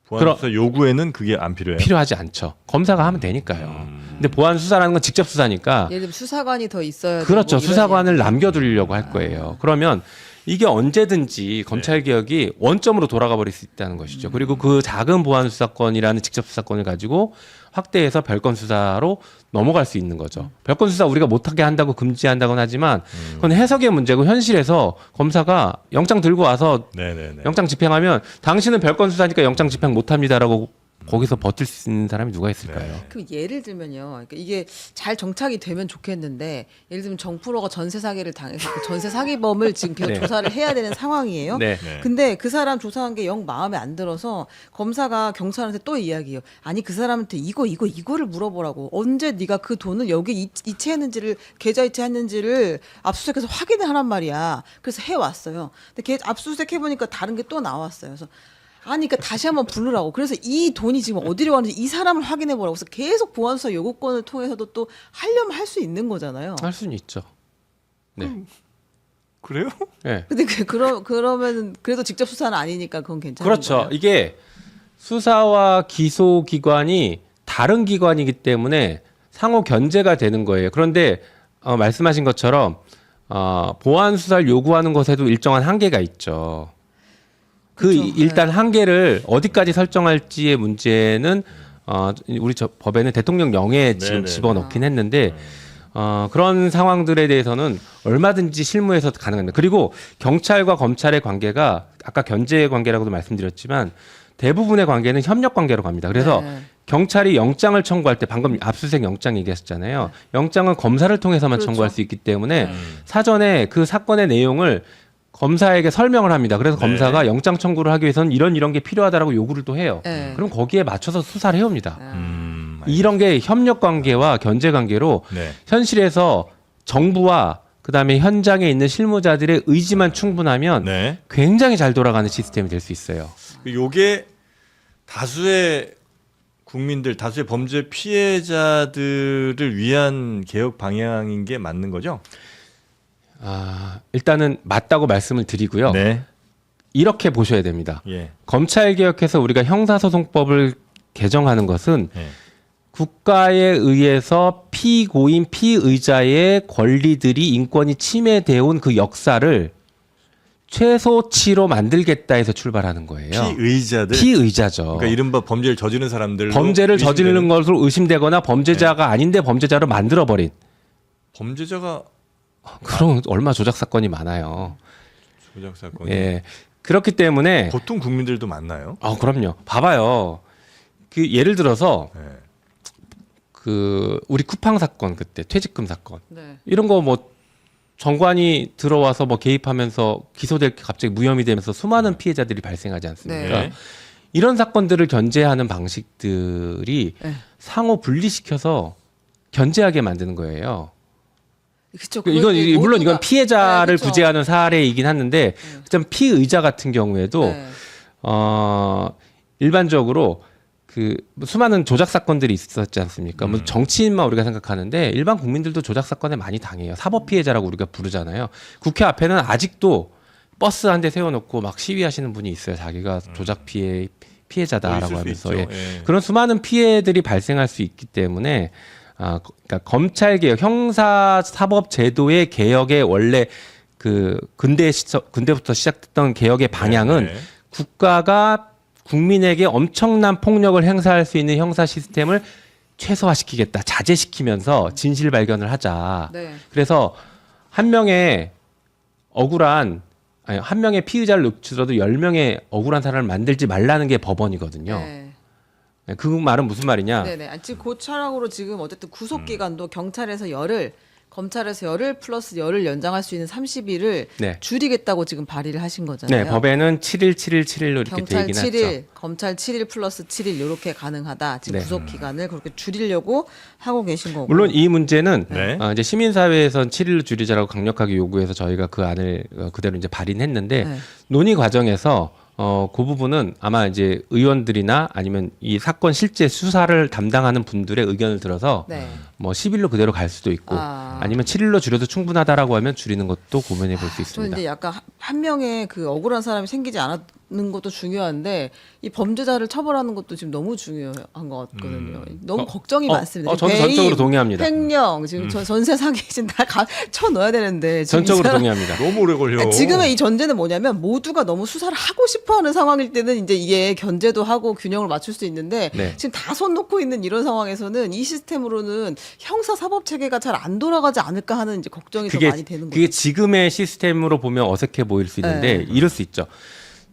보안 수사 요구에는 그게 안 필요해요. 필요하지 않죠. 검사가 하면 되니까요. 근데 보안 수사라는 건 직접 수사니까 예를 들면 수사관이 더 있어야 그렇죠. 되고 이런 수사관을 얘기. 남겨두려고 할 거예요. 그러면 이게 언제든지 검찰 개혁이 원점으로 돌아가 버릴 수 있다는 것이죠. 그리고 그 작은 보안 수사권이라는 직접 수사권을 가지고 확대해서 별건 수사로 넘어갈 수 있는 거죠. 별건 수사 우리가 못하게 한다고 금지한다고는 하지만 그건 해석의 문제고 현실에서 검사가 영장 들고 와서 네네네. 영장 집행하면 당신은 별건 수사니까 영장 집행 못합니다라고 거기서 버틸 수 있는 사람이 누가 있을까요? 그 예를 들면요. 그러니까 이게 잘 정착이 되면 좋겠는데 예를 들면 정프로가 전세 사기를 당해서 그 전세 사기범을 지금 계속 네. 조사를 해야 되는 상황이에요. 네. 근데 그 사람 조사한 게 영 마음에 안 들어서 검사가 경찰한테 또 이야기해요. 아니 그 사람한테 이거를 물어보라고. 언제 네가 그 돈을 여기 이체했는지를 계좌 이체했는지를 압수수색해서 확인을 하란 말이야. 그래서 해 왔어요. 근데 걔 압수수색 해보니까 다른 게 또 나왔어요. 그래서 아니, 그러니까 다시 한번 부르라고. 그래서 이 돈이 지금 어디로 가는지 이 사람을 확인해 보라고. 그래서 계속 보안수사 요구권을 통해서도 또 하려면 할 수 있는 거잖아요. 할 수는 있죠. 네. 그래요? 네. 근데 그러면 그래도 직접 수사는 아니니까 그건 괜찮은 그렇죠. 거예요. 이게 수사와 기소 기관이 다른 기관이기 때문에 상호 견제가 되는 거예요. 그런데 말씀하신 것처럼 보안 수사를 요구하는 것에도 일정한 한계가 있죠. 그렇죠. 일단 한계를 어디까지 설정할지의 문제는 우리 법에는 대통령령에 지금 네네네. 집어넣긴 했는데 그런 상황들에 대해서는 얼마든지 실무에서 가능합니다. 그리고 경찰과 검찰의 관계가 아까 견제 관계라고도 말씀드렸지만 대부분의 관계는 협력 관계로 갑니다. 그래서 네. 경찰이 영장을 청구할 때 방금 압수수색 영장 얘기하셨잖아요. 영장은 검사를 통해서만 그렇죠. 청구할 수 있기 때문에 사전에 그 사건의 내용을 검사에게 설명을 합니다. 그래서 네. 검사가 영장 청구를 하기 위해서는 이런 게 필요하다라고 요구를 또 해요. 네. 그럼 거기에 맞춰서 수사를 해옵니다. 아. 이런 게 협력 관계와 견제 관계로 네. 현실에서 정부와 그다음에 현장에 있는 실무자들의 의지만 충분하면 네. 굉장히 잘 돌아가는 시스템이 될 수 있어요. 요게 다수의 국민들, 다수의 범죄 피해자들을 위한 개혁 방향인 게 맞는 거죠? 일단은 맞다고 말씀을 드리고요. 네. 이렇게 보셔야 됩니다. 예. 검찰 개혁해서 우리가 형사소송법을 개정하는 것은 예. 국가에 의해서 피고인 피의자의 권리들이 인권이 침해되어 온 그 역사를 최소치로 만들겠다 해서 출발하는 거예요. 피의자들. 피의자죠. 그러니까 이른바 범죄를 저지른 사람들. 범죄를 저지르는 것으로 의심되거나 범죄자가 아닌데 범죄자로 만들어버린 범죄자가 그런 얼마 조작 사건이 많아요. 조작 사건이. 예. 그렇기 때문에 보통 국민들도 많나요? 그럼요. 봐봐요. 그 예를 들어서 네. 우리 쿠팡 사건 그때 퇴직금 사건 네. 이런 거 뭐 정관이 들어와서 뭐 개입하면서 기소될 갑자기 무혐의 되면서 수많은 피해자들이 발생하지 않습니까? 네. 이런 사건들을 견제하는 방식들이 네. 상호 분리시켜서 견제하게 만드는 거예요. 그쵸. 이건 물론 이건 피해자를 그쵸. 구제하는 사례이긴 하는데 좀 피의자 같은 경우에도 네. 일반적으로 수많은 조작 사건들이 있었지 않습니까? 뭐 정치인만 우리가 생각하는데 일반 국민들도 조작 사건에 많이 당해요. 사법 피해자라고 우리가 부르잖아요. 국회 앞에는 아직도 버스 한 대 세워놓고 막 시위하시는 분이 있어요. 자기가 조작 피해자다라고 하면서 예. 그런 수많은 피해들이 발생할 수 있기 때문에 그러니까 검찰 개혁, 형사 사법 제도의 개혁의 원래 근대부터 시작됐던 개혁의 방향은 네. 국가가 국민에게 엄청난 폭력을 행사할 수 있는 형사 시스템을 최소화시키겠다, 자제시키면서 진실 발견을 하자. 네. 그래서 한 명의 피의자를 놓치더라도 10명의 억울한 사람을 만들지 말라는 게 법원이거든요. 네. 그 말은 무슨 말이냐? 네네. 지금 그 차량으로 지금 어쨌든 구속 기간도 경찰에서 열흘, 검찰에서 열흘 플러스 열흘 연장할 수 있는 30일을 네. 줄이겠다고 지금 발의를 하신 거잖아요. 네, 법에는 7일, 7일, 7일로 이렇게 경찰 되긴 7일, 했죠. 검찰 7일 플러스 7일 이렇게 가능하다. 지금 네. 구속 기간을 그렇게 줄이려고 하고 계신 거고. 물론 이 문제는 네. 이제 시민사회에선 7일로 줄이자라고 강력하게 요구해서 저희가 그 안을 그대로 이제 발의는 했는데 네. 논의 과정에서 그 부분은 아마 이제 의원들이나 아니면 이 사건 실제 수사를 담당하는 분들의 의견을 들어서 네. 뭐 10일로 그대로 갈 수도 있고 아. 아니면 7일로 줄여도 충분하다라고 하면 줄이는 것도 고민해 볼 수 저는 있습니다. 이제 약간 한 명의 그 억울한 사람이 생기지 않는 것도 중요한데 이 범죄자를 처벌하는 것도 지금 너무 중요한 것 같거든요. 너무 걱정이 많습니다. 저도 배임, 전적으로 동의합니다. 횡령 지금 전세 사기 지금 다 쳐넣어야 되는데 지금 이 전적으로 사람- 동의합니다. 너무 오래 걸려. 지금의 이 전제는 뭐냐면 모두가 너무 수사를 하고 싶어하는 상황일 때는 이제 이게 견제도 하고 균형을 맞출 수 있는데 네. 지금 다 손 놓고 있는 이런 상황에서는 이 시스템으로는 형사 사법 체계가 잘 안 돌아가지 않을까 하는 이제 걱정이 더 많이 되는 거죠. 그게 지금의 시스템으로 보면 어색해 보일 수 있는데 네. 이럴 수 있죠.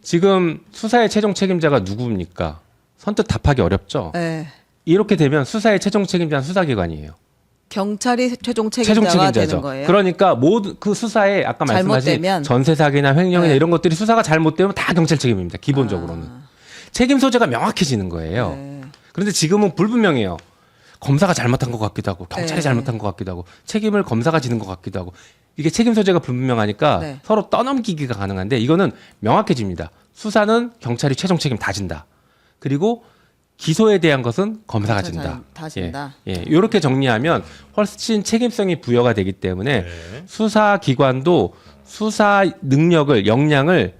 지금 수사의 최종 책임자가 누구입니까? 선뜻 답하기 어렵죠. 네. 이렇게 되면 수사의 최종 책임자는 수사기관이에요. 경찰이 최종 책임자가 되는 거예요. 그러니까 모든 그 수사에 아까 말씀하신 잘못되면? 전세 사기나 횡령이나 네. 이런 것들이 수사가 잘못되면 다 경찰 책임입니다. 기본적으로는 책임 소재가 명확해지는 거예요. 네. 그런데 지금은 불분명해요. 검사가 잘못한 것 같기도 하고 경찰이 네. 잘못한 것 같기도 하고 책임을 검사가 지는 것 같기도 하고 이게 책임 소재가 불분명하니까 네. 서로 떠넘기기가 가능한데 이거는 명확해집니다. 수사는 경찰이 최종 책임 다 진다. 그리고 기소에 대한 것은 검사가 검찰 진다. 다 진다. 예, 이렇게 정리하면 훨씬 책임성이 부여가 되기 때문에 네. 수사기관도 수사 능력을 역량을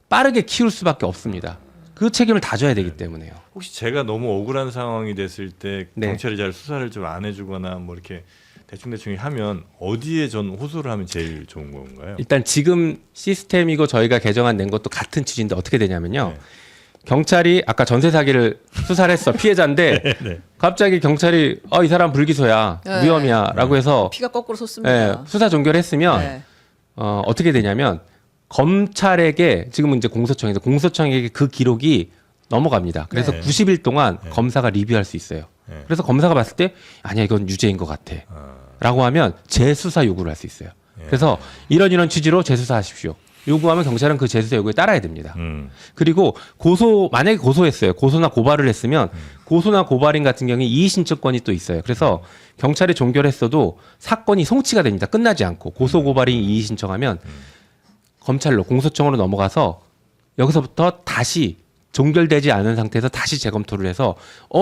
빠르게 키울 수밖에 없습니다. 그 책임을 다 져야 되기 때문에요. 혹시 제가 너무 억울한 상황이 됐을 때 네. 경찰이 잘 수사를 좀 안 해주거나 뭐 이렇게 대충 하면 어디에 전 호소를 하면 제일 좋은 건가요? 일단 지금 시스템이고 저희가 개정안 낸 것도 같은 취지인데 어떻게 되냐면요. 네. 경찰이 아까 전세 사기를 수사를 했어. 피해자인데 네. 갑자기 경찰이 이 사람 불기소야. 네. 위험이야라고 해서 피가 거꾸로 솟습니다. 수사 종결했으면 네. 어떻게 되냐면 검찰에게 지금은 이제 공소청에서 공소청에게 그 기록이 넘어갑니다. 그래서 네. 90일 동안 검사가 리뷰할 수 있어요. 네. 그래서 검사가 봤을 때 아니야 이건 유죄인 것 같아. 아, 라고 하면 재수사 요구를 할 수 있어요. 예. 그래서 이런 취지로 재수사하십시오. 요구하면 경찰은 그 재수사 요구에 따라야 됩니다. 그리고 만약에 고소했어요. 고소나 고발을 했으면 고소나 고발인 같은 경우에 이의신청권이 또 있어요. 그래서 경찰이 종결했어도 사건이 송치가 됩니다. 끝나지 않고 고소 고발인 이의신청하면 검찰로 공소청으로 넘어가서 여기서부터 다시 종결되지 않은 상태에서 다시 재검토를 해서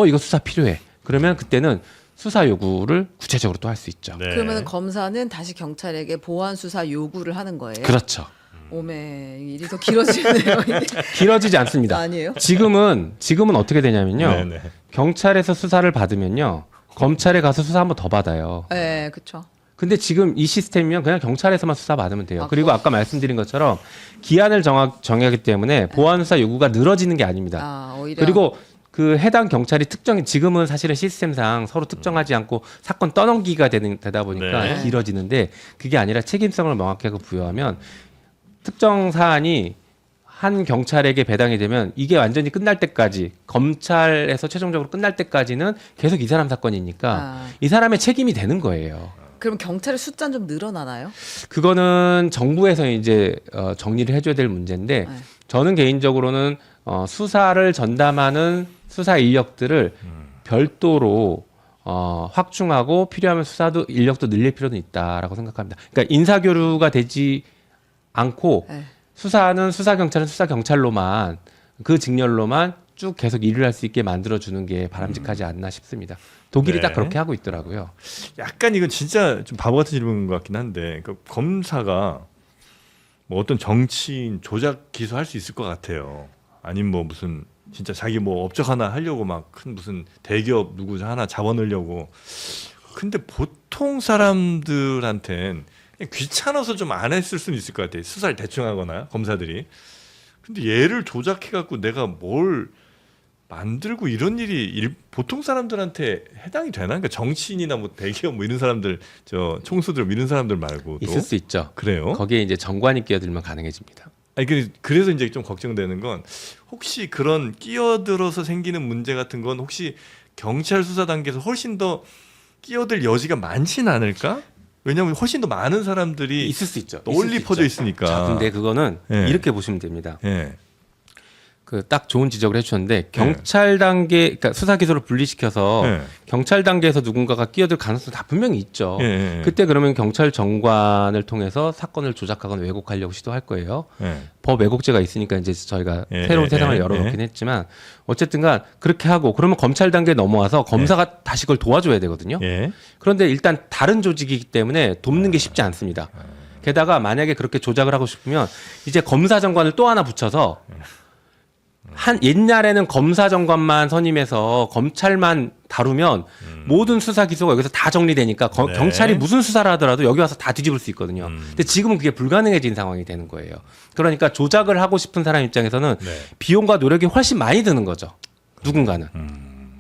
이거 수사 필요해. 그러면 그때는 수사 요구를 구체적으로 또 할 수 있죠. 네. 그러면 검사는 다시 경찰에게 보완 수사 요구를 하는 거예요. 그렇죠. 오메 일이 더 길어지네요. 이게. 길어지지 않습니다. 아니에요? 지금은 어떻게 되냐면요. 네네. 경찰에서 수사를 받으면요. 검찰에 가서 수사 한 번 더 받아요. 네, 그렇죠. 근데 지금 이 시스템이면 그냥 경찰에서만 수사 받으면 돼요. 아, 그리고 아까 말씀드린 것처럼 기한을 정하기 때문에 보안 수사 요구가 늘어지는 게 아닙니다. 아, 오히려 그리고 그 해당 경찰이 지금은 사실은 시스템상 서로 특정하지 않고 사건 떠넘기가 되다 보니까 네. 길어지는데 그게 아니라 책임성을 명확하게 부여하면 특정 사안이 한 경찰에게 배당이 되면 이게 완전히 끝날 때까지 검찰에서 최종적으로 끝날 때까지는 계속 이 사람 사건이니까 아. 이 사람의 책임이 되는 거예요. 그럼 경찰의 숫자는 좀 늘어나나요? 그거는 정부에서 이제 정리를 해줘야 될 문제인데 네. 저는 개인적으로는 수사를 전담하는 수사 인력들을 별도로 확충하고 필요하면 수사도 인력도 늘릴 필요는 있다라고 생각합니다. 그러니까 인사 교류가 되지 않고 네. 수사는 수사 경찰은 수사 경찰로만 그 직렬로만 쭉 계속 일을 할 수 있게 만들어 주는 게 바람직하지 않나 싶습니다. 독일이 네. 딱 그렇게 하고 있더라고요. 약간 이건 진짜 좀 바보 같은 질문인 것 같긴 한데 그 검사가 뭐 어떤 정치인 조작 기소할 수 있을 것 같아요. 아니면 뭐 무슨 진짜 자기 뭐 업적 하나 하려고 막 큰 무슨 대기업 누구 하나 잡아넣으려고. 근데 보통 사람들한텐 그냥 귀찮아서 좀 안 했을 수는 있을 것 같아요. 수사를 대충 하거나 검사들이. 근데 얘를 조작해갖고 내가 뭘 만들고 이런 일이 보통 사람들한테 해당이 되나? 그러니까 정치인이나 뭐 대기업 뭐 이런 사람들, 저 총수들 뭐 이런 사람들 말고 있을 수 있죠. 그래요? 거기에 이제 정관이 끼어들면 가능해집니다. 아니 그래서 이제 좀 걱정되는 건 혹시 그런 끼어들어서 생기는 문제 같은 건 혹시 경찰 수사 단계에서 훨씬 더 끼어들 여지가 많진 않을까? 왜냐하면 훨씬 더 많은 사람들이 있을 수 있죠. 널리 있을 수 퍼져 있죠. 있으니까. 자, 근데 그거는 예. 이렇게 보시면 됩니다. 예. 그 딱 좋은 지적을 해주셨는데 경찰 단계, 그러니까 수사 기소를 분리시켜서 예. 경찰 단계에서 누군가가 끼어들 가능성 다 분명히 있죠. 예, 예, 예. 그때 그러면 경찰 정관을 통해서 사건을 조작하거나 왜곡하려고 시도할 거예요. 예. 법 왜곡죄가 있으니까 이제 저희가 예, 새로운 예, 세상을 예, 열어놓긴 했지만 어쨌든간 그렇게 하고 그러면 검찰 단계에 넘어와서 검사가 다시 그걸 도와줘야 되거든요. 예. 그런데 일단 다른 조직이기 때문에 돕는 게 쉽지 않습니다. 게다가 만약에 그렇게 조작을 하고 싶으면 이제 검사 정관을 또 하나 붙여서 한 옛날에는 검사 정관만 선임해서 검찰만 다루면 모든 수사 기소가 여기서 다 정리되니까 네. 경찰이 무슨 수사를 하더라도 여기 와서 다 뒤집을 수 있거든요. 근데 지금은 그게 불가능해진 상황이 되는 거예요. 그러니까 조작을 하고 싶은 사람 입장에서는 네. 비용과 노력이 훨씬 많이 드는 거죠. 누군가는.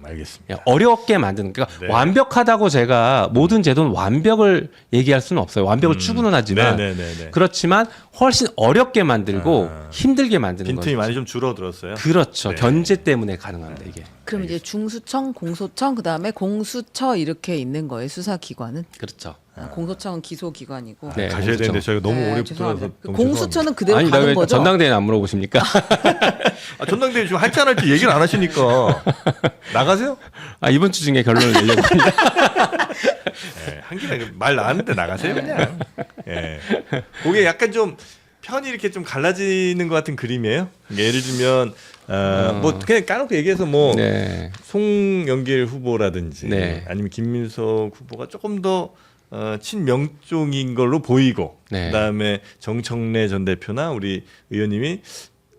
알겠습니다. 어렵게 만드는 그러니까 네. 완벽하다고 제가 모든 제도는 완벽을 얘기할 수는 없어요. 완벽을 추구는 하지만 네네네. 그렇지만 훨씬 어렵게 만들고 아. 힘들게 만드는 빈틈이 거죠. 많이 좀 줄어들었어요. 그렇죠. 네. 견제 때문에 가능합니다 이게. 그럼 이제 중수청, 공소청, 그다음에 공수처 이렇게 있는 거예요. 수사기관은. 그렇죠. 공소청은 기소기관이고. 네, 가셔야 공수처. 되는데 저희가 너무 오래 죄송합니다. 붙어서 너무 공수처는 그대로 아니 가는 나왜 거죠. 전당대회는 안 물어보십니까? 아, 전당대회 지금 할지 안 할지 얘기를 안 하시니까 나가세요? 아 이번 주 중에 결론을 내려고 합니다. 예, 한 김에 말 나왔는데 나가세요 그냥. 예. 그게 약간 좀 편이 이렇게 좀 갈라지는 것 같은 그림이에요. 예를 들면 뭐 그냥 까놓고 얘기해서 뭐 네. 송영길 후보라든지 네. 아니면 김민석 후보가 조금 더 친명쪽인 걸로 보이고 네. 그다음에 정청래 전 대표나 우리 의원님이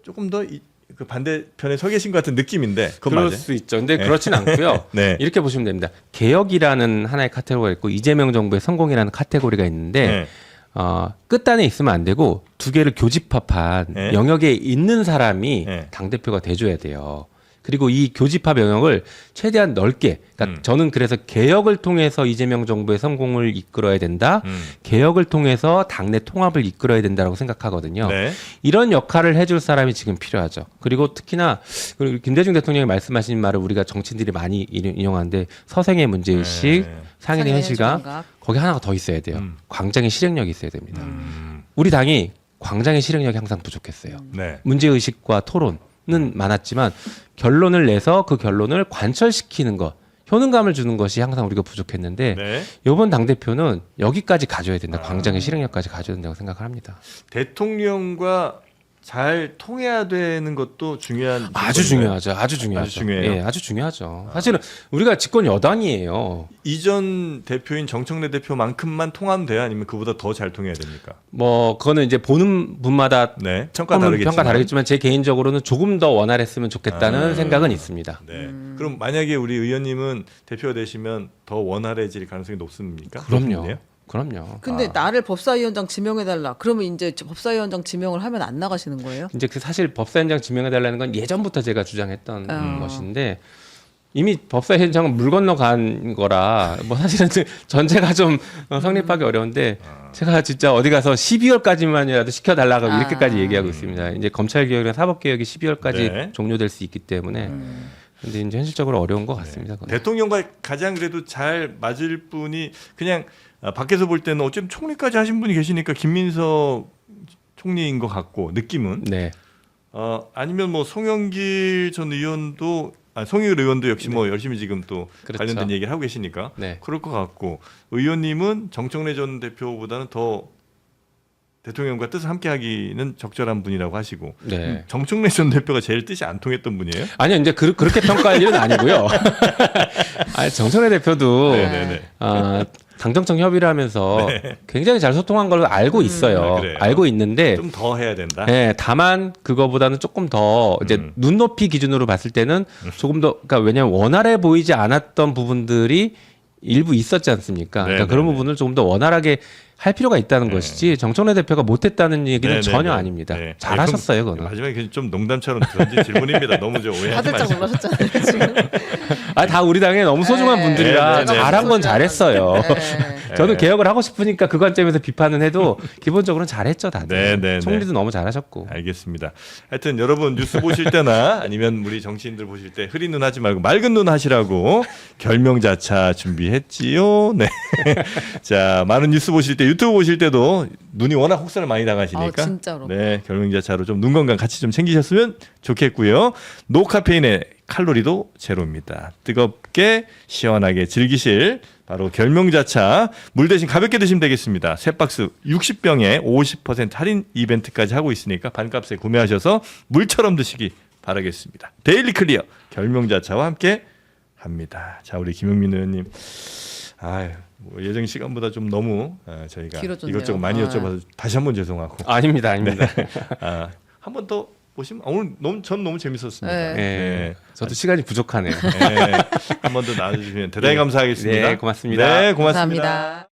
조금 더 그 반대편에 서 계신 것 같은 느낌인데 그건 그럴 맞아요? 수 있죠. 근데 그렇진 않고요. 네. 이렇게 보시면 됩니다. 개혁이라는 하나의 카테고리가 있고 이재명 정부의 성공이라는 카테고리가 있는데 네. 끝단에 있으면 안 되고 두 개를 교집합한 네. 영역에 있는 사람이 네. 당대표가 돼줘야 돼요. 그리고 이 교집합 영역을 최대한 넓게, 그러니까 저는 그래서 개혁을 통해서 이재명 정부의 성공을 이끌어야 된다. 개혁을 통해서 당내 통합을 이끌어야 된다라고 생각하거든요. 네. 이런 역할을 해줄 사람이 지금 필요하죠. 그리고 특히나 그리고 김대중 대통령이 말씀하신 말을 우리가 정치인들이 많이 인용하는데 서생의 문제의식, 네. 상인의 현실감, 현실감. 거기 하나가 더 있어야 돼요. 광장의 실행력이 있어야 됩니다. 우리 당이 광장의 실행력이 항상 부족했어요. 네. 문제의식과 토론은 많았지만 결론을 내서 그 결론을 관철시키는 것, 효능감을 주는 것이 항상 우리가 부족했는데 네. 이번 당대표는 여기까지 가져야 된다. 광장의 실행력까지 가져야 된다고 생각을 합니다. 대통령과 잘 통해야 되는 것도 중요한 아주 조건인가요? 중요하죠. 아주 중요하죠. 아주 중요해요? 예, 아주 중요하죠. 사실은 우리가 집권 여당이에요. 이전 대표인 정청래 대표만큼만 통하면 돼요? 아니면 그보다 더 잘 통해야 됩니까? 뭐 그거는 이제 보는 분마다 네, 평가 다르겠지만. 제 개인적으로는 조금 더 원활했으면 좋겠다는 생각은 있습니다. 네. 그럼 만약에 우리 의원님은 대표가 되시면 더 원활해질 가능성이 높습니까? 그럼요. 높은데요? 그럼요. 근데 나를 법사위원장 지명해달라. 그러면 이제 법사위원장 지명을 하면 안 나가시는 거예요? 이제 그 사실 법사위원장 지명해달라는 건 예전부터 제가 주장했던 것인데 이미 법사위 현장은 물 건너간 거라 뭐 사실은 전제가 좀 성립하기 어려운데 제가 진짜 어디 가서 12월까지만이라도 시켜달라고 이렇게까지 얘기하고 있습니다. 이제 검찰 개혁이나 사법 개혁이 12월까지 네. 종료될 수 있기 때문에 근데 이제 현실적으로 어려운 것 같습니다. 그건. 대통령과 가장 그래도 잘 맞을 분이 그냥 밖에서 볼 때는 어쨌든 총리까지 하신 분이 계시니까 김민석 총리인 것 같고 느낌은 네. 아니면 뭐 송영길 전 의원도 송영길 의원도 역시 뭐 열심히 지금 또 그렇죠. 관련된 얘기를 하고 계시니까 네. 그럴 것 같고 의원님은 정청래 전 대표보다는 더 대통령과 뜻을 함께하기는 적절한 분이라고 하시고 네. 정청래 전 대표가 제일 뜻이 안 통했던 분이에요? 아니요, 이제 그렇게 평가할 일은 아니고요. 아니, 정청래 대표도 네네네. 당정청 협의를 하면서 굉장히 잘 소통한 걸로 알고 있어요. 그래요? 알고 있는데, 좀 더 해야 된다. 네, 다만 그거보다는 조금 더 이제 눈높이 기준으로 봤을 때는 조금 더, 그러니까 왜냐하면 원활해 보이지 않았던 부분들이 일부 있었지 않습니까? 그러니까 네네네. 그런 부분을 조금 더 원활하게 할 필요가 있다는 것이지 정청래 대표가 못했다는 얘기는 네네네. 전혀 아닙니다. 네. 잘하셨어요, 그럼 그거는. 마지막에 좀 농담처럼 던진 질문입니다. 너무 좀 오해하지 다들 짝 마시고. 놀라셨잖아요 지금. 다 우리 당에 너무 소중한 네. 분들이라 네, 네, 네. 잘한 건 잘했어요. 네. 저는 개혁을 하고 싶으니까 그 관점에서 비판은 해도 기본적으로는 잘했죠, 다들. 네, 네, 총리도 너무 잘하셨고. 알겠습니다. 하여튼 여러분 뉴스 보실 때나 아니면 우리 정치인들 보실 때 흐린 눈 하지 말고 맑은 눈 하시라고 결명자차 준비했지요. 네. 자, 많은 뉴스 보실 때 유튜브 보실 때도 눈이 워낙 혹사를 많이 당하시니까 진짜로. 네, 결명자차로 좀 눈 건강 같이 좀 챙기셨으면 좋겠고요. 노카페인의 칼로리도 제로입니다. 뜨겁게 시원하게 즐기실 바로 결명자차 물 대신 가볍게 드시면 되겠습니다. 세 박스 60병에 50% 할인 이벤트까지 하고 있으니까 반값에 구매하셔서 물처럼 드시기 바라겠습니다. 데일리 클리어 결명자차와 함께 합니다. 자, 우리 김용민 의원님, 뭐 예정 시간보다 좀 너무 저희가 길어졌네요. 이것저것 많이 여쭤봐서 다시 한번 죄송하고 아닙니다, 아닙니다. 한 번 더 보시면 오늘 전 너무 재밌었습니다. 네. 네. 저도 시간이 부족하네요. 네. 한 번 더 나눠주시면 대단히 감사하겠습니다. 네, 고맙습니다. 네, 고맙습니다. 감사합니다.